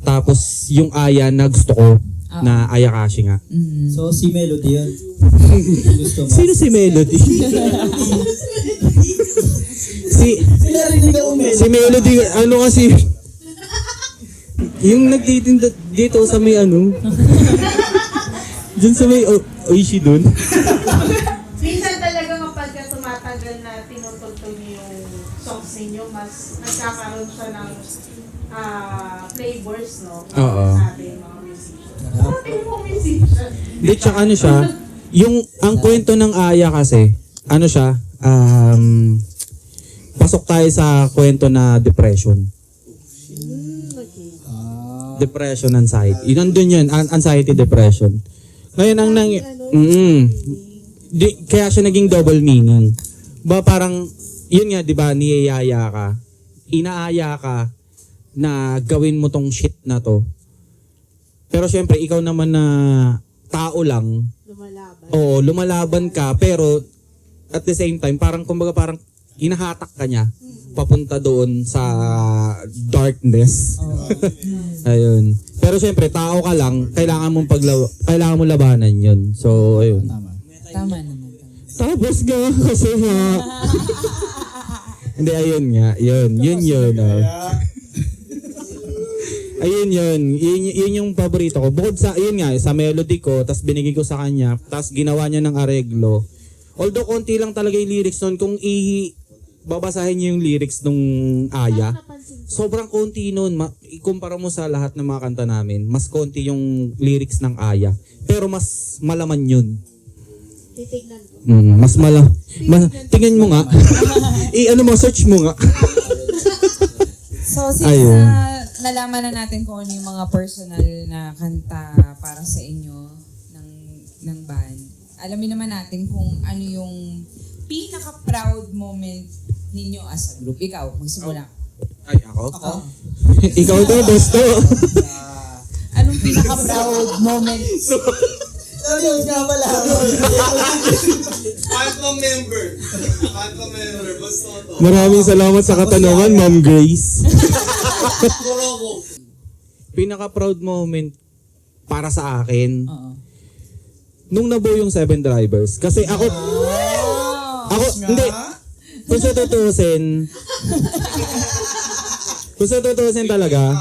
Tapos, yung Aya na gusto ko, na Ayakashi nga. So, si Melody yun. Gusto mo? Sino si Melody? Si Melody, ano kasi, yung nagtitinda dito sa may ano, dyan sa may Oishi dun. Minsan talaga kapag tumatagal na tinutugtog niyo yung songs ninyo, mas nagkakaroon siya ng flavors, no? Oo. Sa ating mga musician. Hindi, tsaka ano siya, ang kwento ng Aya kasi, ano siya, pasok tayo sa kwento na depression. Depression, anxiety. Nandun yun, anxiety, depression. Ngayon, kaya siya naging double meaning. Ba parang, yun nga, di ba, niyayaya ka, inaaya ka na gawin mo tong shit na to. Pero syempre, ikaw naman na tao lang. Lumalaban. Oo, lumalaban ka, pero at the same time, parang kumbaga parang hinahatak ka niya papunta doon sa darkness. Ayun. Pero syempre, tao ka lang, kailangan mong labanan 'yun. So, ayun. Tama naman. Tapos nga kasi nga. Hindi, ayun nga. Yun. Ayun yun. Yun yung paborito ko. Bukod sa, yun nga, sa melody ko, tas binigay ko sa kanya, tas ginawa niya ng areglo. Although konti lang talaga yung lyrics nun, kung babasahin niyo yung lyrics nung Aya, sobrang konti nun. Ikumpara mo sa lahat ng mga kanta namin, mas konti yung lyrics ng Aya. Pero mas malaman yun. Titignan ko. Tingnan mo nga. Ano mo, search mo nga. So, since nalaman na natin kung ano yung mga personal na kanta para sa inyo ng band, alamin naman natin kung ano yung pinaka-proud moment ninyo as a group. Ikaw, magsimula. Ay, ako? Ikaw to, gusto. Anong pinaka-proud moment? Yun nga pala. Phantom member. Gusto to. Maraming salamat sa katanungan, Ma'am Grace. Pinaka-proud moment para sa akin, nung nabuo yung 7 Drivers. Kasi ako, hindi, kung sa tutuusin talaga,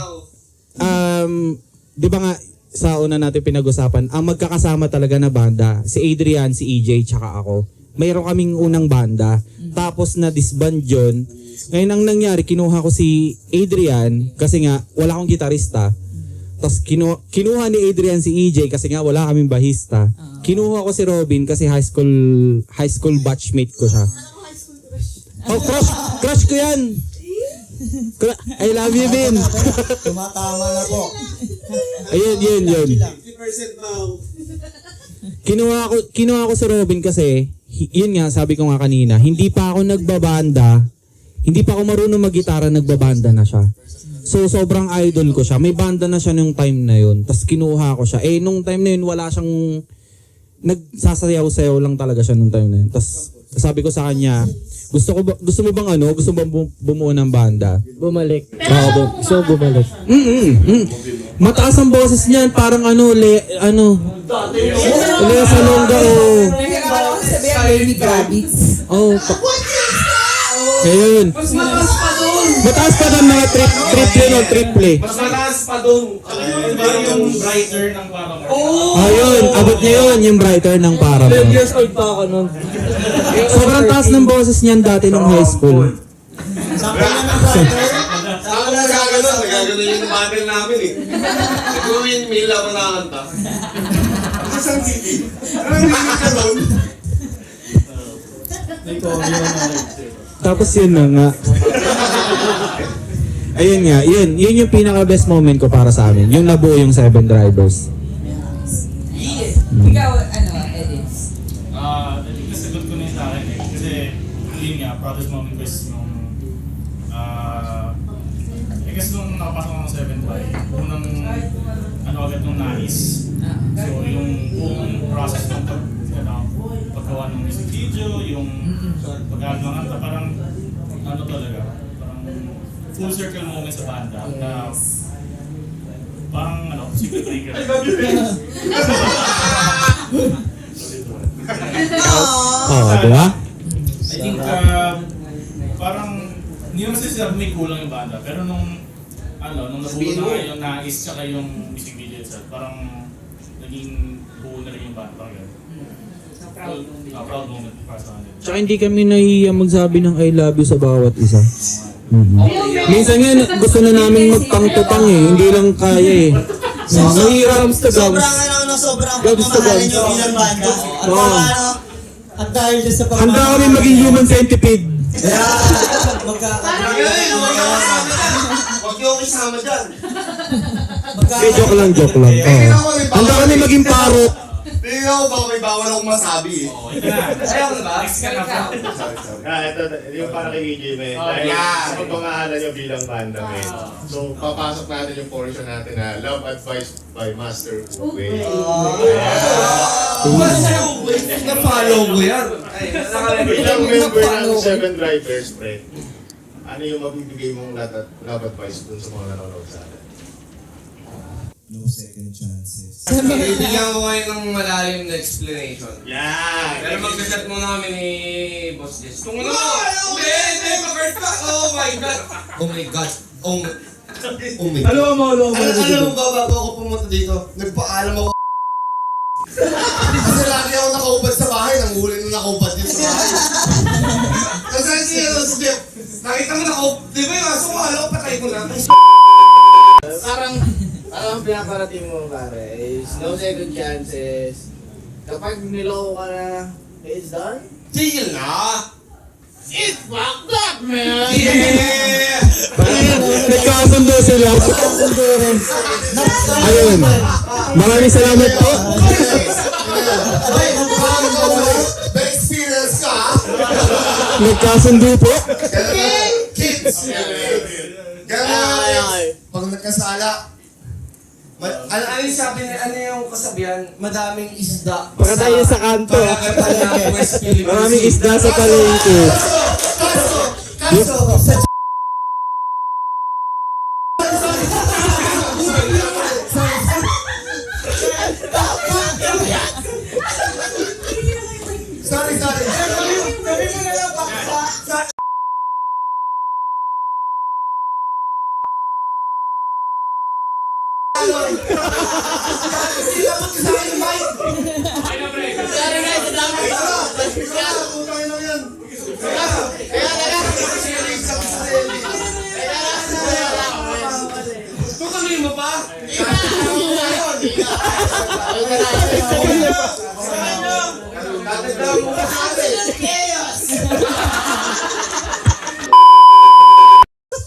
di ba nga, sa una natin pinag-usapan, ang magkakasama talaga na banda, si Adrian, si EJ, tsaka ako. Mayroon kaming unang banda, tapos na-disband yun. Ngayon ang nangyari, kinuha ko si Adrian, kasi nga, wala akong gitarista. Tapos kinuha ni Adrian si EJ, kasi nga, wala kaming bahista. Kinuha ko si Robin, kasi high school batchmate ko siya. Oh, crush ko yan! I love you, Vin! Tumatama na po. Ayun. 50% now. Kinuha ko si Robin kasi, yun nga, sabi ko nga kanina, hindi pa ako nagbabanda, hindi pa ako marunong mag-gitara, nagbabanda na siya. So, sobrang idol ko siya. May banda na siya nung time na yun. Tapos kinuha ko siya. Nung time na yun, wala siyang, nagsasayaw-sayaw lang talaga siya nung time na yun. Tapos, sabi ko sa kanya, gusto mo bang bumuo ng banda? Bumalik. Oo, So, bumalik. Mataas ang boses niyan, parang Lea Salonga o. Nagkakala ko sabihan Lenny Kravitz. Oh, ayun. Mas mataas pa doon! Mataas pa doon mga triple. Mas mataas pa doon! Yung brighter ng parang. Ayun, abot niya yun, yung brighter ng 12 years old pa ako nun. Sobrang taas ng boses niyan dati nung high school. Sample na ng brother. Ako nagagano yung battle namin eh. Nag-windmill ako nakakanta. Sa San City. Ano ka doon? Tapos yun na nga. Ayun nga, yun yung pinaka best moment ko para sa amin. Yung nabuo yung 7 Drivers. Ikaw, Edits? Nasagot ko na yun sa akin eh. Kasi, yun nga, proudest moment ko is nung I guess nung nakapasok ako ng 7 Drive, unang agad nung nais. So, yung buong process ng paggawa ng music video, yung pag-aal ng kanta, parang talaga, parang full circle moment sa banda na parang secret breaker. Diba? I think parang hindi naman sila may kulang yung banda, pero nung nabuo na nga yung nais tsaka yung music video itself, parang naging buo na rin yung banda. Parang yun. Proud moment para sa kanila. Tsaka hindi kami nahihiya magsabi ng I love you sa bawat isa. Minsan nga gusto na namin magpangtutang hindi lang kaya eh. Nahihirap sa gams. Sobrang Gams to pagmamahalan gams. nyo bilang banda. At dahil dyan sa Handa kami maging human centipede. Huwag niyo ako isama dyan. Joke lang. Handa kami maging parot. Hindi ako baka may bawal akong masabi eh. Ayaw na ba? Ito, yung para kay EJ, men. Dahil sa pagpangalan nyo bilang banda, men. So, papasok natin yung portion natin na Love Advice by Master Uwe. Na-follow mo yan. Bilang member ng 7 Drivers, pre, ano yung mabibigay mong love advice dun sa mga nanonood sa atin? No second chances. Bibigyan ko ngayon ng malalim na explanation. Yan! Pero mag-chat muna kami ni Boss Jess. Tungo na mo! Hindi, mag-heart pa! Oh my God! Oh my God! Oh my God! Alam mo bago ako pumunta dito, nagpaalam ako. Kasi lagi ako nakaubad sa bahay, nanghuli na nakaubad din sa bahay. Kasi si Jeff, nakita mo na di ba yung aso ko, alam ko patay ko na. Parang pinaparating mo pare is no second chances. Kapag niloko ka na, it's done. Tigil na! It's fucked up, man! Yeah! Nagkasundo sila. Ayun. Maraming salamat po. Na-experience ka! Nagkasundo po. Kids! Ganun pag nagkasala, Ano yung sabi niya, ano yung kasabihan? Madaming isda. Baka tayo sa kanto. Pagkakatalang West Philippines. Maraming isda sa palengke. Kaso, sorry. Tutuloy mo pa?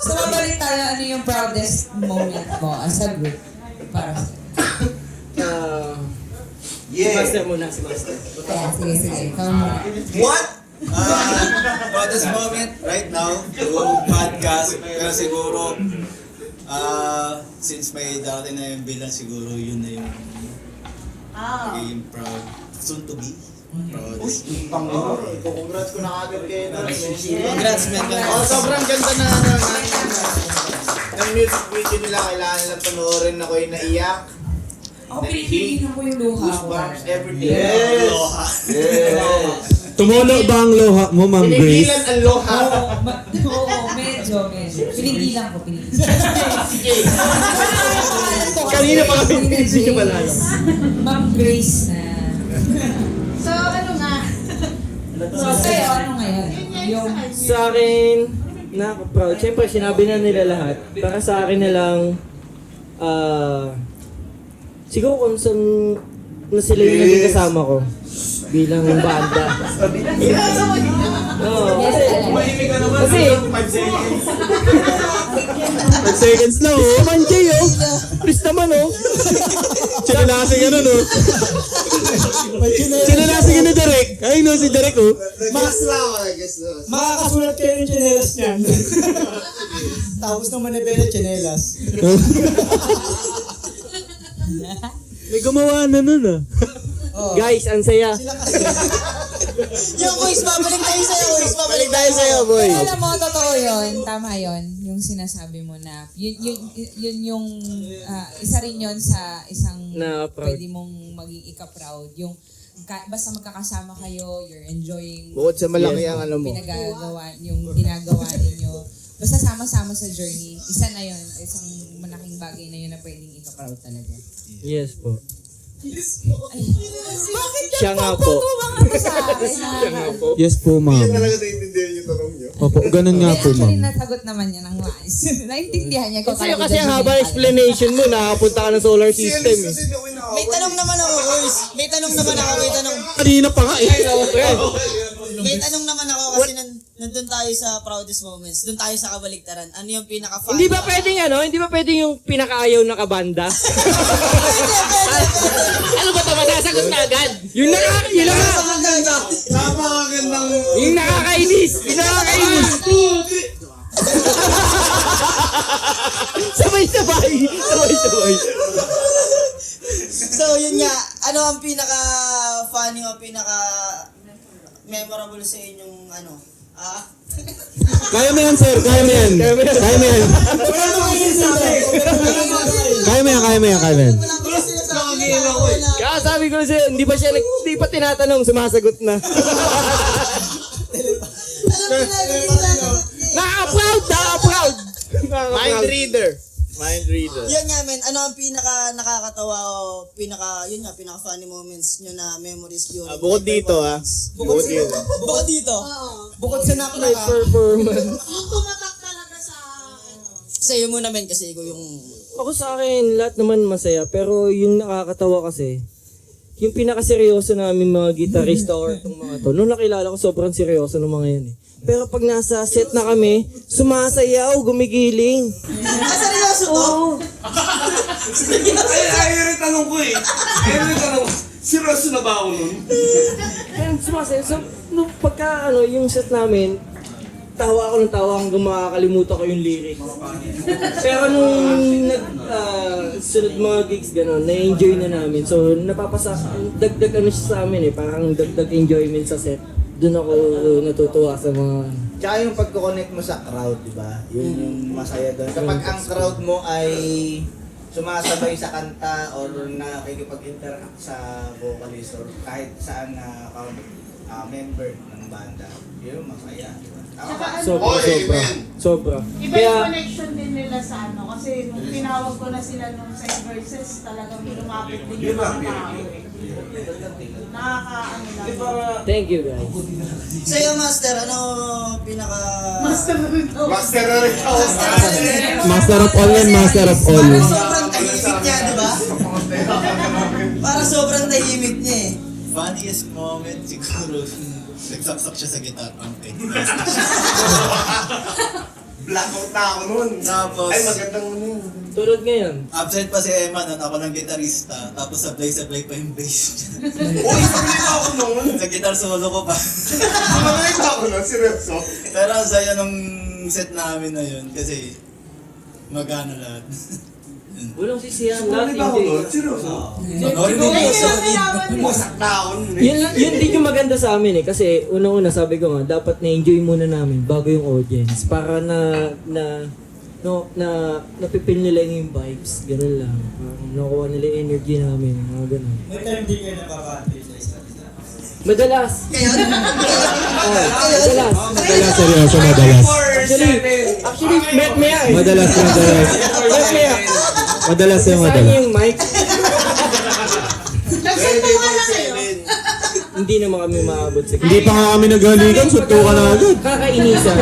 So, mabalita na ano yung proudest moment mo as a group para sa Si Master muna, si Master. Sige. Ikaw muna. what? Proudest moment right now, yung podcast. Pero siguro, since may darating na yung bilang, siguro yun na yung magiging proud. Soon to be. Congrats ko na agad kayo. Congrats, man. Sobrang ganda na ng music video nila. Kailangan nilang panoorin ako yung naiyak. Ako pinipigilan ko yung luha ko. Goosebumps, everything. Yes! Tumulo ba ang loha mo, Ma'am Grace? Pinigilan ang loha. Oo, medyo. Pinigilan ko. Kanina pa kami hindi ka pala. Ma'am Grace na. So, ano nga? So, sa'yo, ano ngayon? Yung Sa akin, nakaka-proud. Siyempre, sinabi na nila lahat. Para sa akin na lang, siguro kung saan na sila yung naging kasama ko bilang banda. Oo, kasi, 5 seconds lang, oh. naman Jay, oh. Please naman, oh. Sinalasing ano, no? Sinalasing ni Derek. Ay, no, si Derek, oh. Mas lang, I guess. Makakasulat kayo ng tsinelas niyan. Tapos naman na Bella tsinelas. May gumawa na nun, ah. Guys, ang saya. Yung boys, babalik tayo sa'yo, boys. Balik tayo sa'yo, boy. Pero alam mo, totoo yun. Tama yun. Yung sinasabi mo na, yun yung, isa rin yun sa isang Na proud. pwede mong maging ika-proud. Yung, basta magkakasama kayo, you're enjoying Bukod sa malaki ang ano mo. yung ginagawa ninyo. Basta sama-sama sa journey. Isa na yun. Isang malaking bagay na yun na pwedeng ika-proud talaga. Yes po. Bakit Siya nga po. Yes po, ma'am. Talaga naiintindihan yung tanong niyo. Opo, ganun nga po, Actually, ma'am. nasagot naman niya ng wise. Naintindihan niya. Kasi ang haba explanation mo, nakapunta ka ng solar system, eh. May tanong naman ako, boys. May tanong naman ako. Kanina pa nga, eh. May tanong naman ako kasi nandun tayo sa proudest moments. Doon tayo sa kabaligtaran. Ano yung pinaka-fun? Hindi ba pwedeng yung pinakaayaw na kabanda? Ano ba ito? Masasagot na agad. Yung nakakainis! Sabay-sabay! So, yun nga. Ano ang pinaka-funny o pinaka-memorable sa inyong Kaya mo yan, sir. Kaya mo yan. Kaya sabi ko sa'yo, hindi pa tinatanong, sumasagot na. Nakaka-proud! Mind reader. Yun nga, men. Ano ang pinaka-nakakatawa o pinaka-funny moments nyo na memories yun? Bukod dito, Bukod dito? Bukod sa nakaka. Performance. Yung tumatak talaga sa, Sa'yo muna, men, kasi ikaw yung... Ako sa akin, lahat naman masaya. Pero yung nakakatawa kasi, yung pinakaseryoso namin mga gitarista or itong mga to, nung nakilala ko, sobrang seryoso ng mga yan eh. Pero pag nasa set na kami, sumasayaw, gumigiling. Seryoso to? Oo. Ayun yung tanong ko eh. Seryoso na ba ako nun? Kaya sumasayaw. So, nung pagka yung set namin, tawa ako ng tawa hanggang makakalimutan ko yung lyrics. Pero nung sunod mga gigs gano'n, na-enjoy na namin. So dagdag siya sa amin eh, parang dagdag enjoyment sa set. Doon ako natutuwa sa mga... Tsaka yung pagkoconnect mo sa crowd, di ba? Yun yung masaya doon. Kapag ang crowd mo ay sumasabay sa kanta or nakikipag-interact sa vocalist or kahit saan na member ng banda, yun masaya. Tsaka Sobra. iba Kaya, yung connection din nila sa kasi nung tinawag ko na sila nung sa verses, talagang lumapit din yung mga tao. Lang. thank you guys. Sa'yo, Master, ano pinaka... Master na rin ako. Master na rin ako. Master of all yan, master of all. Parang sobrang tahimik niya, di ba? Parang sobrang tahimik niya eh. Funniest moment siguro, nagsaksak siya sa guitar ang Blackout na ako nun. Tapos, Ay, magandang ano yun. Tulad ngayon. absent pa si Emma, ako ng gitarista. Tapos sablay-sablay pa yung bass. Uy, sabi ako nun. Sa guitar solo ko pa. Sabi ako nun, seryoso. Pero ang saya nung set namin na yun kasi magana lahat. Walang sisihan lahat. Yun din yung maganda sa amin eh. Kasi unang-una sabi ko nga, dapat na-enjoy muna namin bago yung audience. Para napipil nila yung vibes. Ganun lang. Nakuha nila yung energy namin. Mga ganun. May time din kayo nababati sa isa't isa. Madalas. Madalas. Madalas, seryoso, madalas. Actually, maya eh. Madalas. Maya. Madalas yung Saan madalas. yung mic? Nagsuntukan na kayo. Hindi naman kami maabot sa Hindi pa nga kami naghalikan, sunto ka na agad. Kakainisan.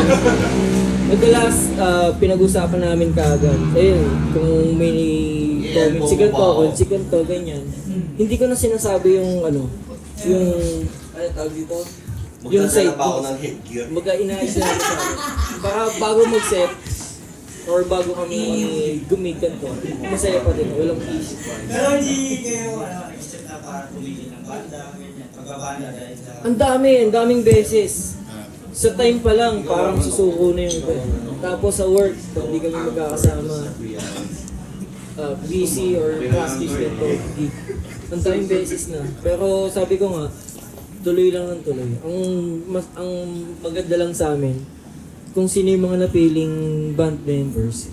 Madalas pinag-usapan namin kaagad. Ayun, kung may comment si ganito, ganyan. Hindi ko na sinasabi yung tawag dito? Yung side ko. Mag-inaayos na namin sa akin. Baka bago mag-set, or bago kami gumigan to, masaya pa din, walang issue. Pero hindi kayo nag-isip na para tumigil ng banda, ganyan, pagbabanda dahil sa... Ang daming beses. Sa time pa lang, parang susuko na yung iba. Tapos sa work, pag di kami magkakasama, busy or practice nito, ang daming beses na. Pero sabi ko nga, tuloy lang ng tuloy. Ang maganda lang sa amin, kung sino yung mga napiling band members,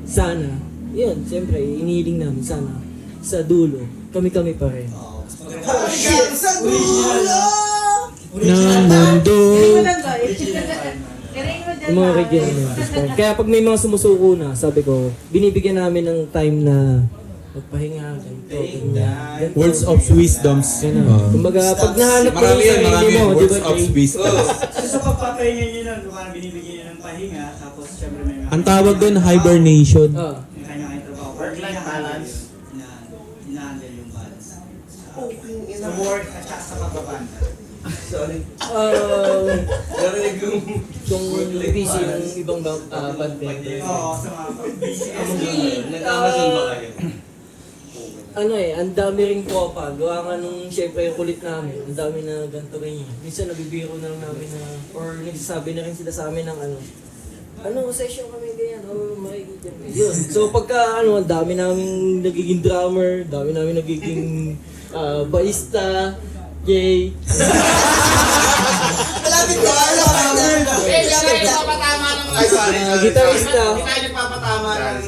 sana, yun, siyempre, inihiling namin, sana, sa dulo, kami-kami pa rin. Ng mundo. Yung mga regional members pa rin. Kaya pag may mga sumusuko na, sabi ko, binibigyan namin ng time na magpahinga, ganito, ganyan. Words of wisdoms. Kumbaga, pag nahanap ko Marami yung yan, marami sarili yan. mo, di Words ba, of Jay? wisdoms. Sa pagpapahinga nyo nun, parang binibigyan nyo ng pahinga, tapos syempre may mga... Ang tawag doon, hibernation. May kanya-kanya trabaho. Work-life balance. Ina-handle yung balance. Sa work at saka sa pagbabanda. Kung busy yung ibang band members. Oo, sa mga busy. Ang dami ring tropa. Gawa nga nung syempre yung kulit namin. Ang dami na ganito ganyan. Minsan nabibiro na lang namin na, or nagsasabi na rin sila sa amin ng session kami ganyan, makikita. Yun. So pagka ang dami namin nagiging drummer, dami namin nagiging bassista, Jay. Malapit ko, Gitarista. Hindi tayo nagpapatama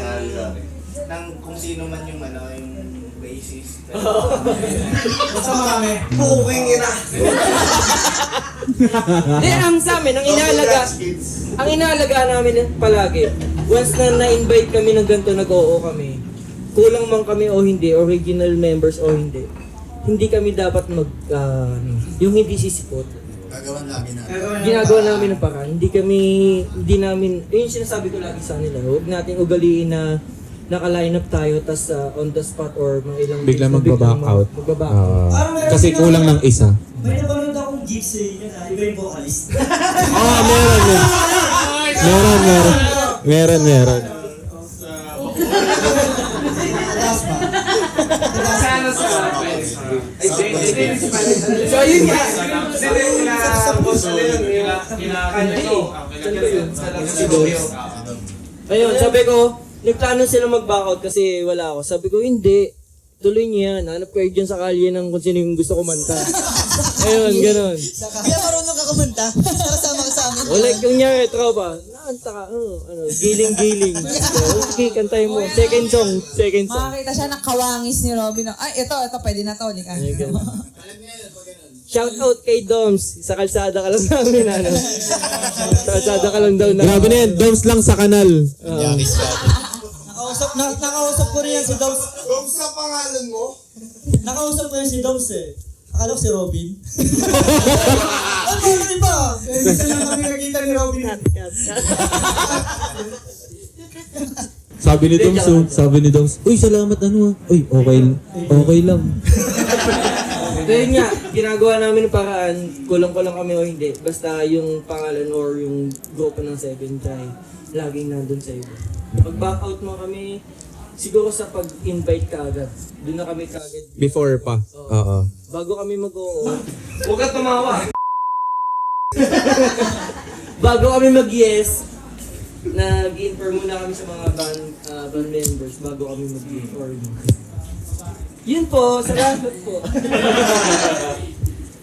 ng kung sino man yung yung bassist. Basta marami. Puking ina. Hindi, ang sa amin, ang inaalaga namin palagi, once na na-invite kami ng ganito, nag-oo kami, kulang man kami o hindi, original members o hindi kami dapat yung hindi sisikot. Ginagawa namin ng paraan. Hindi namin, yung sinasabi ko lagi sa nila, huwag natin ugaliin na naka-line up tayo, tas on the spot or mga ilang Biglang magbaback out. Magbaback out. Kasi kulang ng isa. May napanood akong gigs inyo na iba yung vocalist. Meron. Sana sa So yun nga. Ayun, sabi ko, nagplano sila mag-back out kasi wala ako. Sabi ko, hindi. Tuloy niya yan. Hanap kayo dyan sa kalye ng kung sino yung gusto kumanta. Ayun, ganun. Kaya marunong ka kumanta. Kasama ka sa amin. O like yung niya, tropa. Naanta ka, giling-giling. Okay, kantay mo. Second song. Makakita siya ng kawangis ni Robin. Ay, ito, pwede na to. Shout out kay Doms. Sa kalsada ka lang namin, Sa kalsada ka lang daw namin. Grabe na yan, doms lang sa kanal. Nakausap ko rin yan si Doms. Doms sa pangalan mo? Nakausap ko yan si Doms eh. Akala ko si Robin. Ano ba? Gusto lang kami nakita ni Robin. Sabi ni Doms, uy, salamat Uy, okay lang. Dahil nga, ginagawa namin ng paraan, kulang-kulang kami o hindi. Basta yung pangalan or yung grupo ng Seven Try, laging nandun sa iba. Pag-back out mo kami, siguro sa pag-invite ka agad. Doon na kami kagad. Before pa. Oo. Bago kami mag-oo. Huwag ka tumawa. Bago kami mag-yes, nag-inform muna kami sa mga band members bago kami mag-inform. Yun po, salamat po.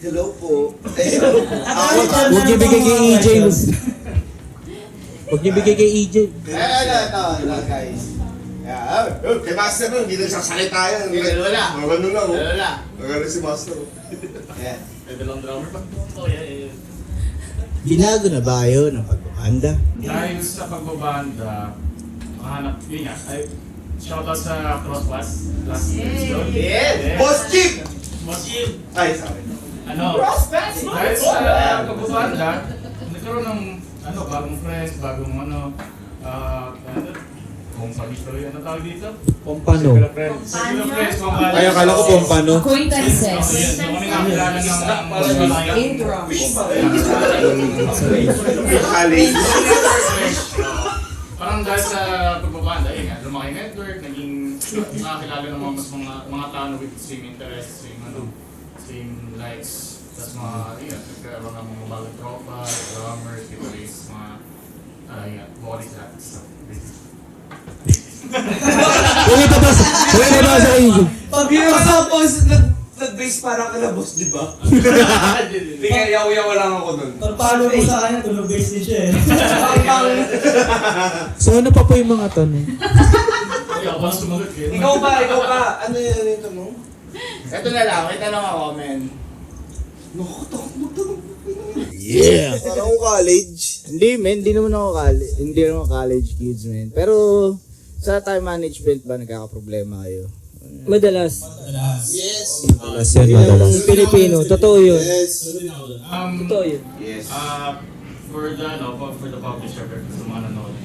Hello po. Huwag niyo bigay kay EJ. Huwag niyo bigay kay EJ. Ito, guys. Kay Master nun, hindi nagsasalita yan. Wala. Magano lang. Wala. Magano si Master. Yan. Ito lang drummer pa. Oh, yeah. Binago na ba yun ang pagbabanda? Dahil sa pagbabanda, hanap yun nga, ay shoutout sa Crosspass last episode. Yes! Boss Chip! Boss Chip! Ay, sorry. Ano? Dahil sa pagbabanda, nagkaroon ng bagong friends, bagong company ko yun. Ano tawag dito? Pompano. Circle of friends, company. Ay, akala ko pompano. Acquaintances. Yun, kami nakakilala ng Intro. College. Parang dahil sa pagbabanda, yun nga, lumaki network, naging nakakilala ng mga tao with same interests, same likes, tapos nagkaroon ng mga bagong tropa, drummers, guitarists, vocalist lahat. Huwag ito ba sa EJ? Pag yung tapos nag-base parang kalabos, di ba? Hindi kaya yaw-yaw lang ako dun. Pagpalo ko sa kanya, tulog base din siya eh. So ano pa po yung mga tanong? Ako na sumagot eh. Ikaw ba? Ano yung tanong? Ito na lang, may tanong ako, men. Yeah! Parang ako college. Hindi naman college kids, man. Pero sa time management ba nagkakaproblema kayo? Madalas. Madalas yan, madalas. Yung Pilipino, totoo yun. Totoo yun. Yes. For the publisher, sa mga nanonood,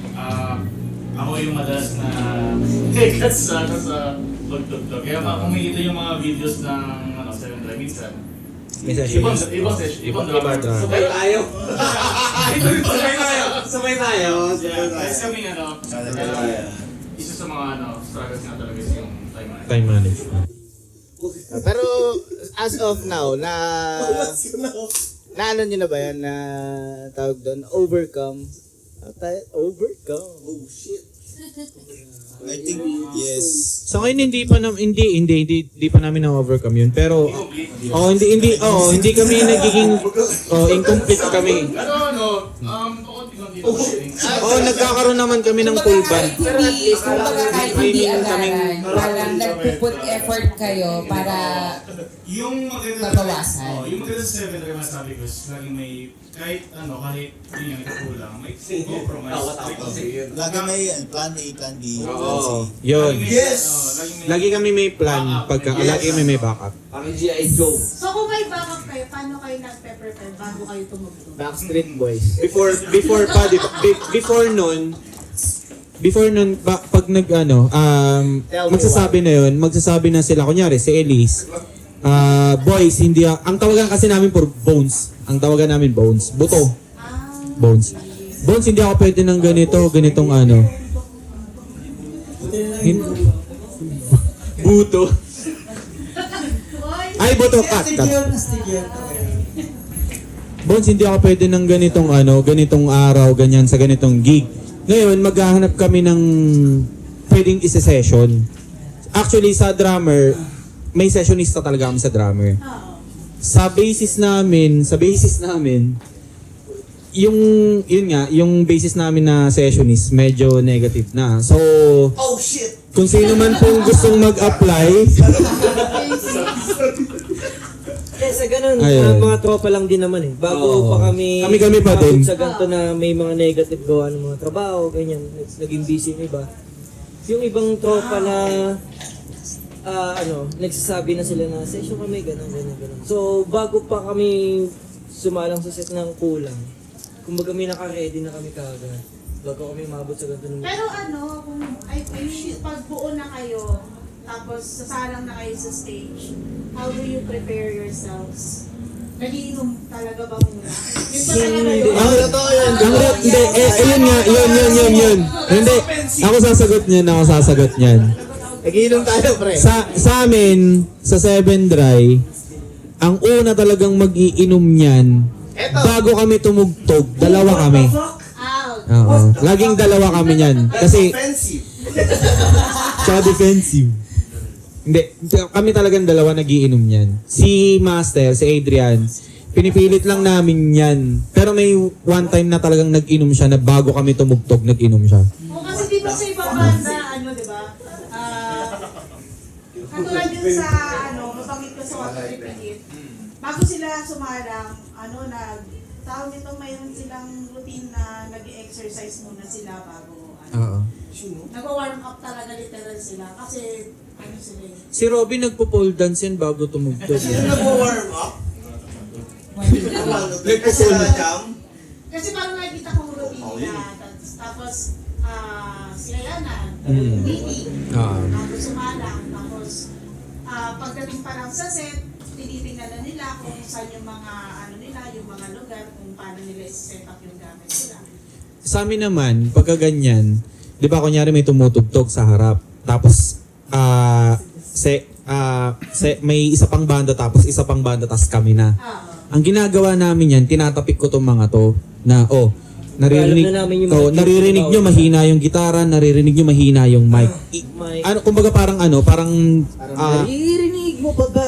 ako yung madalas na ikat sa pagtugtog. Kaya kumikita yung mga videos ng 7 Drive minsan. May session. Ibang drummer. Sabay tayo. Sabay tayo. Kasi kami isa sa mga struggles nga talaga is yung Time management. Pero as of now, na ano nyo na ba yan na tawag doon? Overcome? Oh shit. I think yes. Sa ngayon hindi pa namin na-overcome yun. Pero hindi kami nagiging incomplete kami. Pero Nagkakaroon naman kami ng full band. Pero at least, kahit hindi agaran, parang nagpuput effort kayo para yung maganda mabawasan. yung maganda sa 7 Drive masabi ko is laging may kahit yun yung kulang, may compromise. Lagi may plan A, plan B, plan C. Yun. Yes! Lagi kami may plan lagi kami may backup. Ang G.I. Joe. So kung may backup kayo, paano kayo nag-prepare bago kayo tumugtog? Backstreet Boys. Before nun, pag magsasabi na sila, kunyari, si Elise, boys, hindi, ang tawagan kasi namin for Bones. Ang tawagan namin Bones. Buto. Bones. Bones, hindi ako pwede ng ganitong Buto. Ay, buto, cut. Bones, hindi ako pwede ng ganitong araw, ganyan, sa ganitong gig. Ngayon, maghahanap kami ng pwedeng isa-session. Actually, sa drummer, may sessionista talaga kami sa drummer. Sa basis namin, yung basis namin na sessionist, medyo negative na. So, Oh shit! kung sino man pong gustong mag-apply, Sa ganun, Ayun. mga tropa lang din naman eh. Bago pa kami pa din. sa ganito na may mga negative gawa ng mga trabaho, ganyan, naging busy yung iba. Yung ibang tropa na nagsasabi na sila na session kami, ganun. So, bago pa kami sumalang sa set ng kulang, kumbaga may naka-ready na kami kagad. Bago kami mabot sa ganito ng Pero pagbuo na kayo, tapos sasalang na kayo sa stage, how do you prepare yourselves? Nagiinom talaga ba muna? Yun ba talaga yun? yun. Hindi, ako sasagot niyan. Nagiinom tayo, pre. Sa amin, sa 7 Dry, ang una talagang mag-iinom niyan, bago kami tumugtog, dalawa kami. Oo. Laging dalawa kami niyan. Kasi, tsaka defensive. Hindi, kami talagang dalawa nagiinom niyan. Si Master, si Adrian, pinipilit lang namin yan. Pero may one time na talagang nag-inom siya na bago kami tumugtog, nag-inom siya. O kasi di ba sa ibang banda, ano, di ba? Katulad yun sa, mabangit ko sa Water Trip, bago sila sumalang, tawag nito, mayroon silang routine na nag-exercise muna sila bago, Oo. nag-warm up talaga literal sila. Kasi, sila eh. Si Robin nagpo-pole dance yan bago tumugtog. Nag-warm up? Kasi parang nakikita kong routine nila. Tapos, si Ayana, meeting, tapos sumalang, tapos pagdating pa lang sa set, tinitingnan na nila kung saan yung mga yung mga lugar, kung paano nila set up yung gamit nila. Sa amin naman, pagka ganyan, di ba kunyari may tumutugtog sa harap, tapos may isa pang banda tapos isa pang banda tapos kami na. Ang ginagawa namin yan, tinatapik ko tong mga to na naririnig nyo mahina yung gitara, naririnig nyo mahina yung mic. Kumbaga parang Naririnig mo pa ba?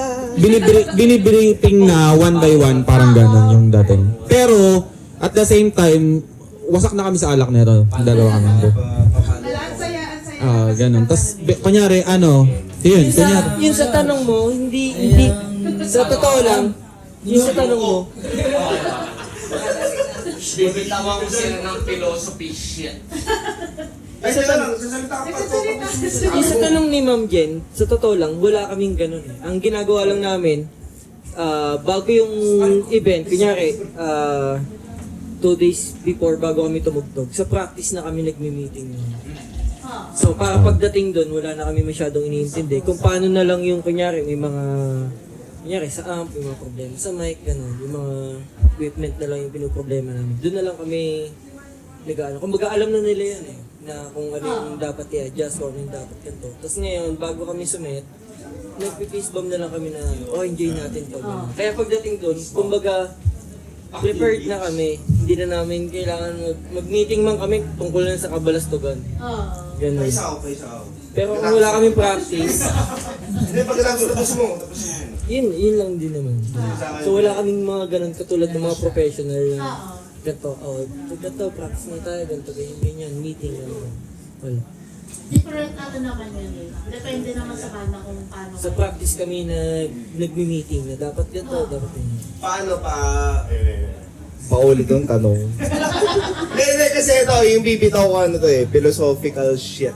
binibriefing na one by one, parang ganon yung dating. Pero, at the same time, wasak na kami sa alak nito. Dalawa kami. Ganon. Tapos, kunyari, yun, kunyari. Yung sa tanong mo, hindi, sa totoo lang, yung sa tanong mo, Bibitawan ko sila ng philosophy shit. yung sa tanong ni Ma'am Jen, sa totoo lang, wala kaming ganun. Ang ginagawa lang namin, bago yung event, kunyari, 2 days before, bago kami tumugtog, sa practice na kami nagmi-meeting. So, para pagdating doon, wala na kami masyadong iniintindi. Kung paano na lang yung, kunyari, may mga, sa amp, yung mga problema sa mic, gano'n, yung mga equipment na lang yung pinoproblema namin. Doon na lang kami nag-ano. Kumbaga, alam na nila yan na kung ano yung dapat i-adjust or ano yung dapat ganito. Tapos ngayon, bago kami sumit, nagpi-face bomb na lang kami na, enjoy natin to. Kaya pagdating doon, kumbaga, prepared na kami. Hindi na namin kailangan mag-meeting man kami tungkol na sa kabalastugan. Ganun. Pero kung wala kaming practice, yun lang din naman. So wala kaming mga ganun katulad ng mga professional na ganito, practice na tayo, ganito, ganyan, meeting, wala. Different naman yun eh. Depende naman sa banda kung paano. Sa practice kami na nagmi-meeting na dapat ganito, dapat ganyan. Paano pa? Paulit yung tanong. Hindi, kasi ito, yung bibitaw ko philosophical shit.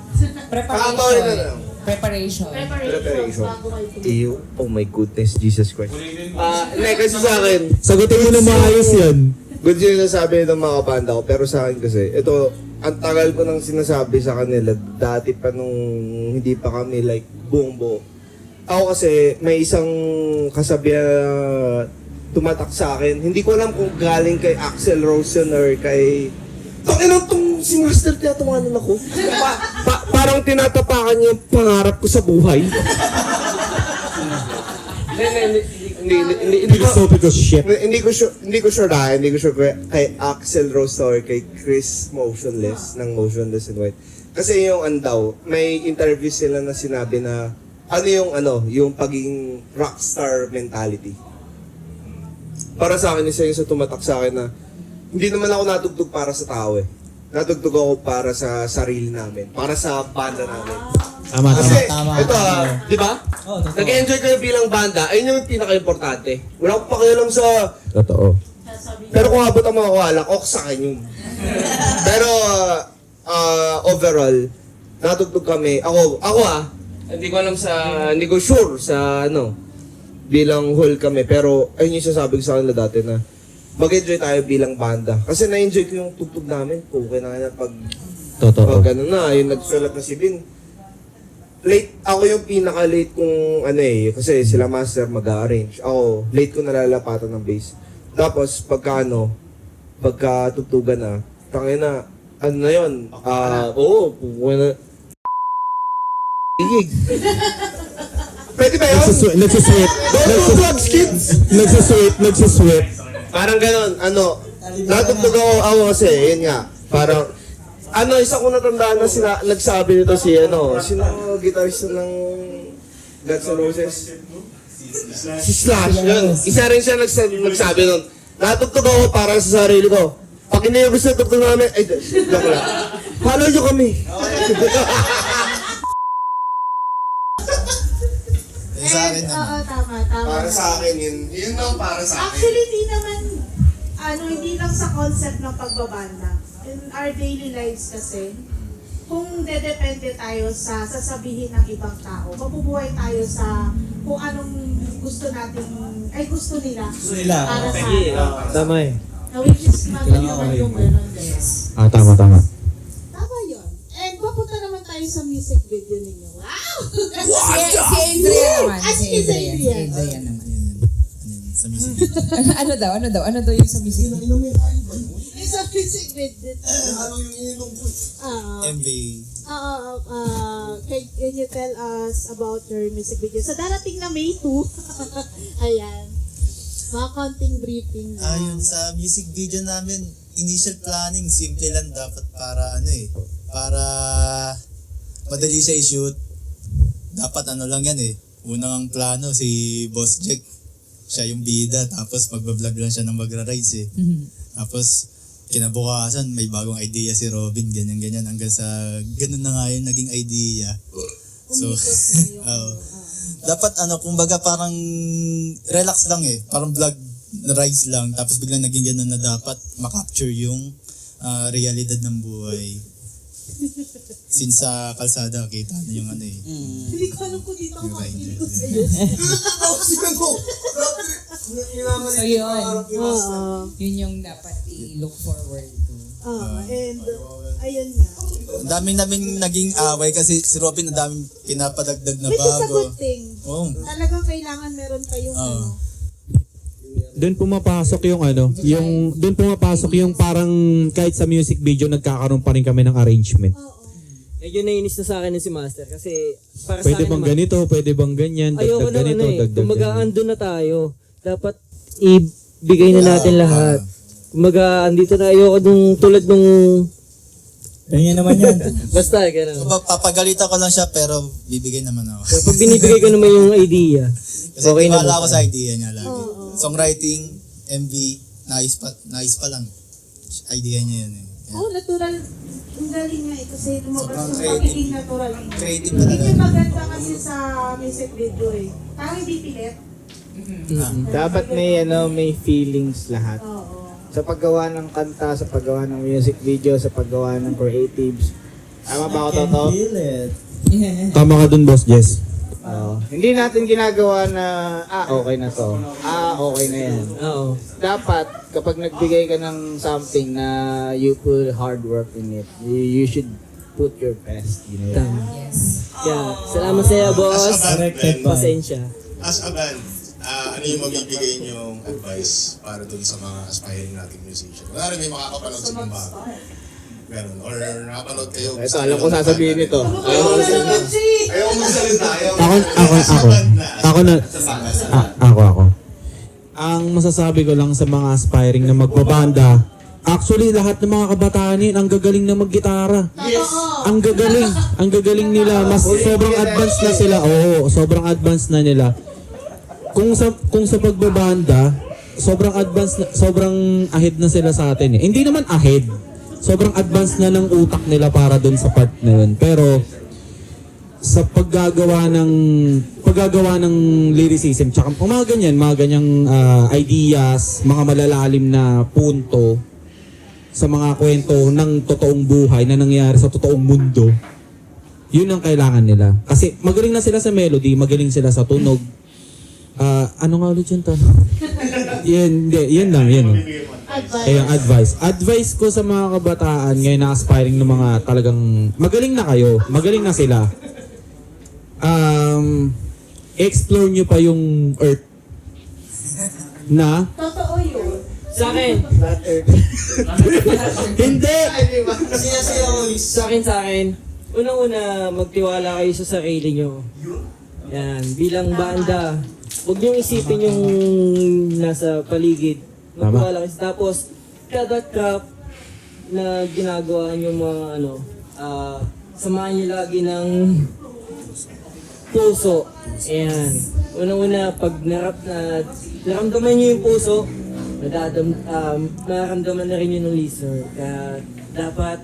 Preparation. Bago kayo Oh my goodness, Jesus Christ. Hindi, kasi sa akin, Sagutin mo na maayos yan. good yung nasabi ng mga banda ko, pero sa akin kasi, ito, ang tagal ko nang sinasabi sa kanila, dati pa nung hindi pa kami like buong buo. Ako kasi, may isang kasabihan tumatak sa akin. Hindi ko alam kung galing kay Axl Rose or kay... Tong si Master tiyatawanan ako. Parang tinatapakan niya yung pangarap ko sa buhay. Philosophical shit. Hindi ko sure kay Axl Rose or kay Chris Motionless ng Motionless in White. Kasi yung andaw, may interview sila na sinabi na yung pagiging rockstar mentality. Para sa akin, isa yung sa tumatak sa akin na hindi naman ako natugtog para sa tao Natugtog ako para sa sarili namin, para sa banda namin. Kasi, ito di ba? Nag-enjoy kayo bilang banda, ayun yung pinaka-importante. Wala akong pakialam sa... Totoo. Pero kung abot ang mga kawala, sa akin yun. Pero, overall, natugtog kami. Ako hindi ko sure sa bilang whole kami. Pero, ayun yung sasabi ko sa kanila dati na mag-enjoy tayo bilang banda. Kasi na-enjoy ko yung tugtog namin. Okay na nga pag... Totoo. Pag yung nagsulat na si Vin. Ako yung pinaka-late kung kasi sila Master mag-arrange. Ako, late ko nalalapatan ng bass. Tapos, pagka tugtugan na, tangina, igig. Pwede ba yun? Nagsusweat. Nagsusweat. Parang ganon, natugtog ako kasi, yun nga, parang, Isa ko natandaan na nagsabi nito sino gitarista ng Guns N' Roses? Si Slash, yun. Isa rin siya nagsabi nun. Natugtog ako para sa sarili ko. Pag hindi yung gusto tugtog namin, joke lang. Follow nyo kami. Sa akin Oo, tama. Para sa akin, yun lang para sa akin. Actually, hindi lang sa concept ng pagbabanda. In our daily lives kasi, kung dedepende tayo sa sasabihin ng ibang tao, mabubuhay tayo sa kung anong gusto nila. Para sa atin. Tama eh. Which is maganda naman yung meron. Tama. Tama yun. And papunta naman tayo sa music video ninyo. Wow! Si Andrea naman. Ah, sige, si Andrea. Andrea naman. Sa music. Ano daw yung sa music? Yung sa music video. Ano yung ininom ko? MV. Can you tell us about your music video? Sa darating na May 2. Ayan. Mga konting briefing. Ayun, sa music video namin, initial planning, simple lang dapat para para madali siya i-shoot. Dapat lang yan unang ang plano, si Boss Jack, siya yung bida, tapos magbablog lang siya ng magra-rides Tapos, kinabukasan, may bagong idea si Robin, ganyan-ganyan, hanggang sa ganun na nga yun, naging idea. So, dapat kumbaga parang relax lang parang vlog na rides lang, tapos biglang naging ganun na dapat makapture yung realidad ng buhay. Since sa kalsada, kita na yung Hindi ko alam kung dito ako makinig ko sa'yo. So yun yung dapat i-look forward to. And ayun nga. Ang daming namin naging away kasi si Robin ang daming pinapadagdag na Which is a bago. good thing. Talagang kailangan meron kayong Doon pumapasok yung parang kahit sa music video nagkakaroon pa rin kami ng arrangement. Medyo nainis na sa akin si Master kasi para Pwede sa akin bang ganito, pwede bang ganyan, ayoko dagdag ganito, dagdag kumbaga ganyan. andun na tayo. Dapat ibigay na natin lahat. Kumbaga andito na, ayoko tulad nung Ganyan naman yan. basta gano'n. Papagalitan ko lang siya pero bibigay naman ako. So, pag binibigay ko naman yung idea, Kasi okay na tiwala ba? ako sa idea niya lagi. Songwriting, MV, nice pa lang. Idea niya yun natural. Ang galing nga kasi lumabas Sobrang yung creative. pagiging natural. Creative Yun talaga. yung maganda kasi sa music video Parang hindi pilit. Dapat may feelings lahat. Oo. Sa paggawa ng kanta, sa paggawa ng music video, sa paggawa ng creatives. Tama ba ako, Toto? Tama ka dun, Boss Jess. Hindi natin ginagawa na, okay na to. Okay na yan. Oo. Dapat, kapag nagbigay ka ng something na you put hard work in it, you should put your best. Tama. Yes. Kaya, salamat sa iyo, boss. As a band, Ben, Pasensya. as a band, ano yung mabibigay niyong advice para dun sa mga aspiring nating musician? Wala rin may makakapanood sa mga bago. Ganun. Or nakapanood kayo. Ito, alam ko sasabihin ito. Ayaw mo salita. Ako. Ang masasabi ko lang sa mga aspiring na magbabanda, actually lahat ng mga kabataan yun, ang gagaling na maggitara. Yes. Ang gagaling nila. Mas sobrang advanced na sila. Oo, sobrang advanced na nila. Kung sa pagbabanda, sobrang advanced na, sobrang ahead na sila sa atin. Hindi naman ahead. Sobrang advanced na ng utak nila para dun sa part na yun. Pero sa paggagawa ng lyricism, tsaka mga ganyang ideas, mga malalalim na punto sa mga kwento ng totoong buhay na nangyayari sa totoong mundo, yun ang kailangan nila. Kasi magaling na sila sa melody, magaling sila sa tunog. Ano nga ulit yun, tanong? Yan lang. Advice. Advice ko sa mga kabataan ngayon na aspiring ng mga talagang magaling na kayo, magaling na sila. Explore nyo pa yung earth na Totoo yun. Sa akin. hindi! Sa akin. Unang-una, magtiwala kayo sa sarili nyo. Yan, bilang banda. Huwag niyong isipin yung nasa paligid. Magtiwala kayo. Tapos, kada crap, na ginagawa yung mga ano, samahan niyo lagi ng puso. Ayan. Una-una, pag naramdaman niyo yung puso, nararamdaman na rin yun ng listener. Kaya dapat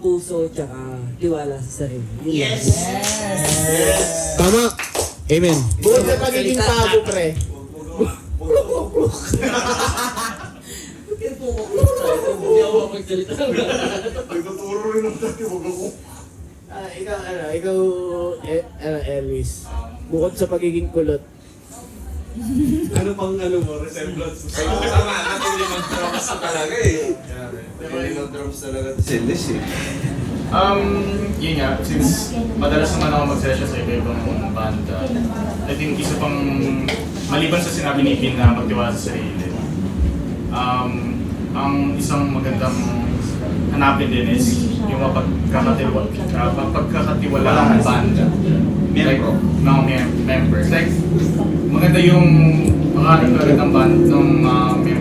puso tsaka tiwala sa sarili. Yes! Tama. Amen. Bukod sa pagiging tabo, pre. Ikaw, Elvis. Bukod sa pagiging kulot. Ano pang mo, resemblance? Tama, natuloy mag-drops talaga eh. Natuloy mag-drops talaga si Liz eh. Yun nga, since madalas naman ako mag-session sa iba-ibang banda, I think isa pang, maliban sa sinabi ni Pin na magtiwala sa sarili, ang isang magandang hanapin din is yung mapagkakatiwalaan ng banda. Like, mga members. Like, maganda yung makakatiwalaan ng band ng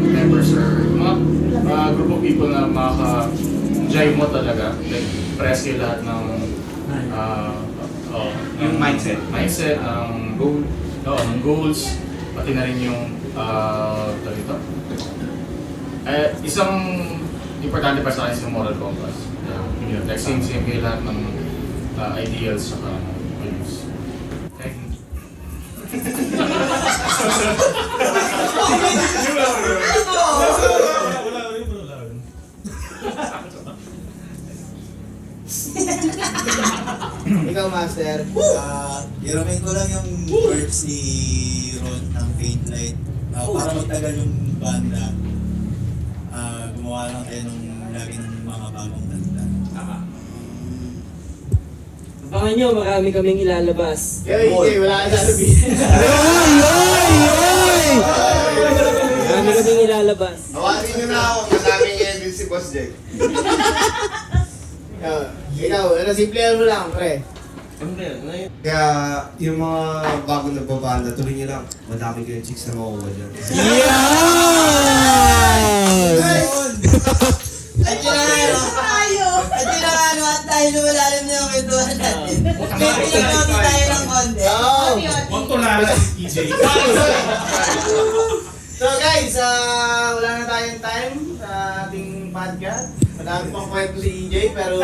members or mga group of people na makaka-jive mo talaga. Like, press kayo lahat ng Yung mindset. Ang goal. Ng goals, pati na rin yung isang importante pa sa akin is yung moral compass. Like same kayo lahat ng ideals sa values. Okay. Ikaw, Master. Iramin ko lang yung words ni Ron ng Faint Light. Para magtagal yung banda, gumawa lang tayo ng lagi ng mga bagong kanta. Abangan nyo, marami kaming ilalabas. Wala ka sasabihin. Marami kaming ilalabas. Awatin nyo na ako, madaming edit si Boss Jake. Ikaw, simple mo lang, pre. Kaya yung mga bagong nagbabanda, tuloy nyo lang, madami kayong chicks na makuha dyan. At yun ang ano, at tayo lumalalim na yung kwentuhan natin. Pinag-konti tayo ng konti. Huwag ko na si EJ. So guys, wala na tayong time sa ating podcast. Madami pang kwento si EJ, pero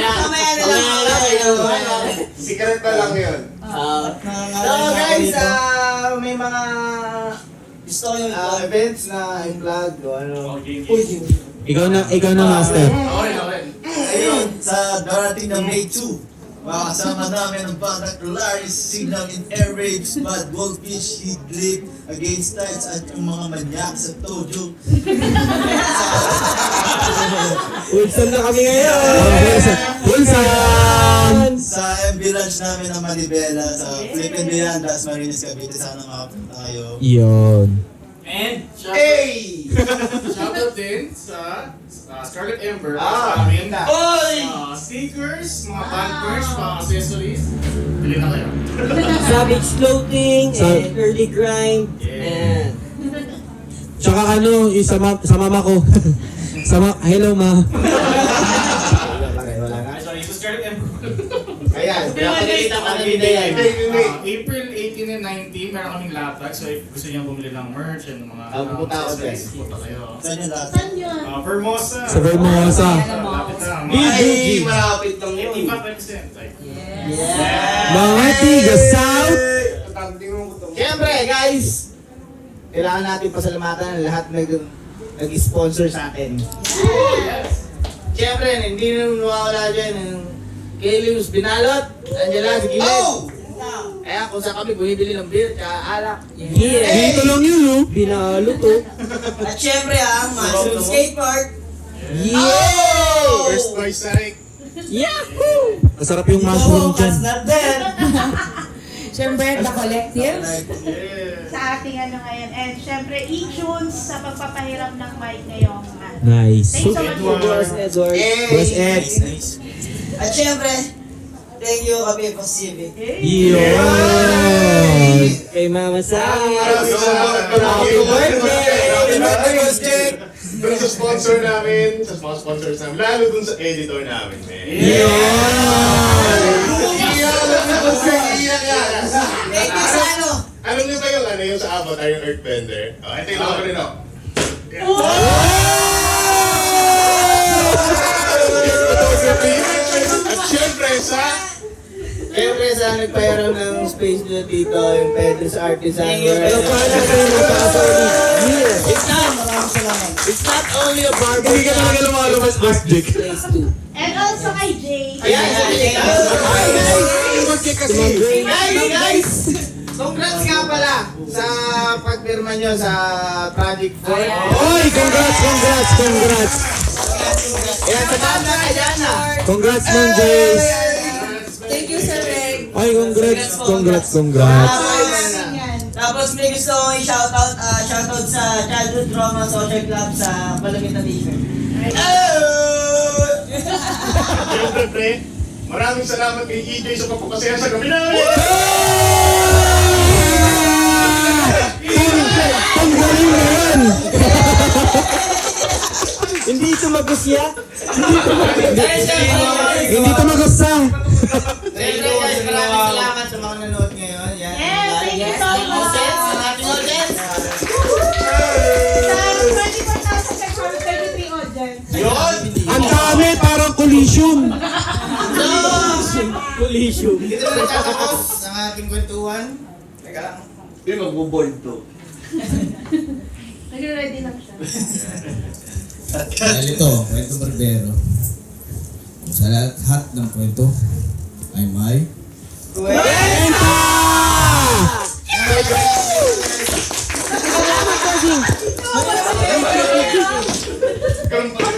Mamaya na lang. Secret na lang yun. So guys, may mga Gusto ko yung events na i-vlog o ano. Ikaw na, Master. Ayun, sa darating na May 2, makakasama namin ang Banda Colaris, Signal in Airwaves, Bad Goldfish, Hidlip, Against Tides at yung mga manyak sa Tojo. Wilson na kami ngayon! Wilson! Sa MB Lunch namin ng Manibela, sa Flip and Beyond, Das Marinas, Cavite, sana makapunta kayo. Yun. And Hey! shoutout din sa Scarlet Ember sa amin. Stickers, mga band merch, mga accessories. Bili na kayo. Savage Clothing and Early Grind. And Tsaka yung sa mama ko. Hello, ma. Sorry, sa Scarlet Ember. Ayan, pinapakita ka na nila yan. April 18 and 19, meron kaming latag. So if gusto niyo bumili ng merch and mga pupunta ako dyan. pupunta kayo. Saan yung lahat? Saan yun? Formosa. Sa Vermosa. Lapit lang. Ay, malapit lang yun. 85%. Like, Mga tiga South. Siyempre, guys, kailangan natin pasalamatan ang lahat na nag-sponsor sa atin. Siyempre, hindi na mawawala dyan ang Kelius Binalot, nandiyan lang si Giled. Kaya kung saan kami bumibili ng beer, tsaka alak. Dito lang yun, no? Binalot to. At syempre ang Mushroom Skate Park. First choice sa Rick. Yahoo! Masarap yung mushroom dyan. Not dead. Siyempre, The Collective. Sa ating ano ngayon. And syempre, e-tunes sa pagpapahiram ng mic ngayong Nice. Thanks so much. Boss Edward. Boss Ed. At syempre, Thank you, Kape Pacific. Yun! Kay Mama Sam. Happy birthday, Boss Jake! Dun sa sponsor namin, sa mga sponsors namin, lalo dun sa editor namin, man. Thank you sa ano? Alam niyo ba yung sa Avatar, yung Earthbender? Oh, ito yung ako rin, oh. At syempre sa nagpayaran ng space nyo dito, yung Pedro's Artisan. It's not only a barber. Hindi ka talaga lumalabas, Boss Jake. And also kay Jay. Guys! Congrats nga pala sa pagpirma nyo sa Project 4. Oy, congrats. Yan, sa banda ka dyan na. Congrats, Ma'am Jace. Thank you, Sir Reg. Ay, congrats. Tapos may gusto kong i-shoutout, shoutout sa Childhood Drama Social Club sa Palamit na T-shirt. Siyempre, pre, maraming salamat kay EJ sa pagpapasaya sa gabi namin! Ang galing na yan! Hindi tumagos ya? Hindi tumagos sa... Siyempre guys, maraming salamat sa mga nanood ngayon. Yan. Yes, thank you so much. Sa ating audience. Sa 24,633 audience. Ang dami, parang collision. Collision. Dito na nagtatapos ang ating kwentuhan. Teka lang. Hindi magbo-bold to. Nag-ready lang siya. Dahil ito, kwento barbero. Sa lahat ng kwento ay may Ganun pa.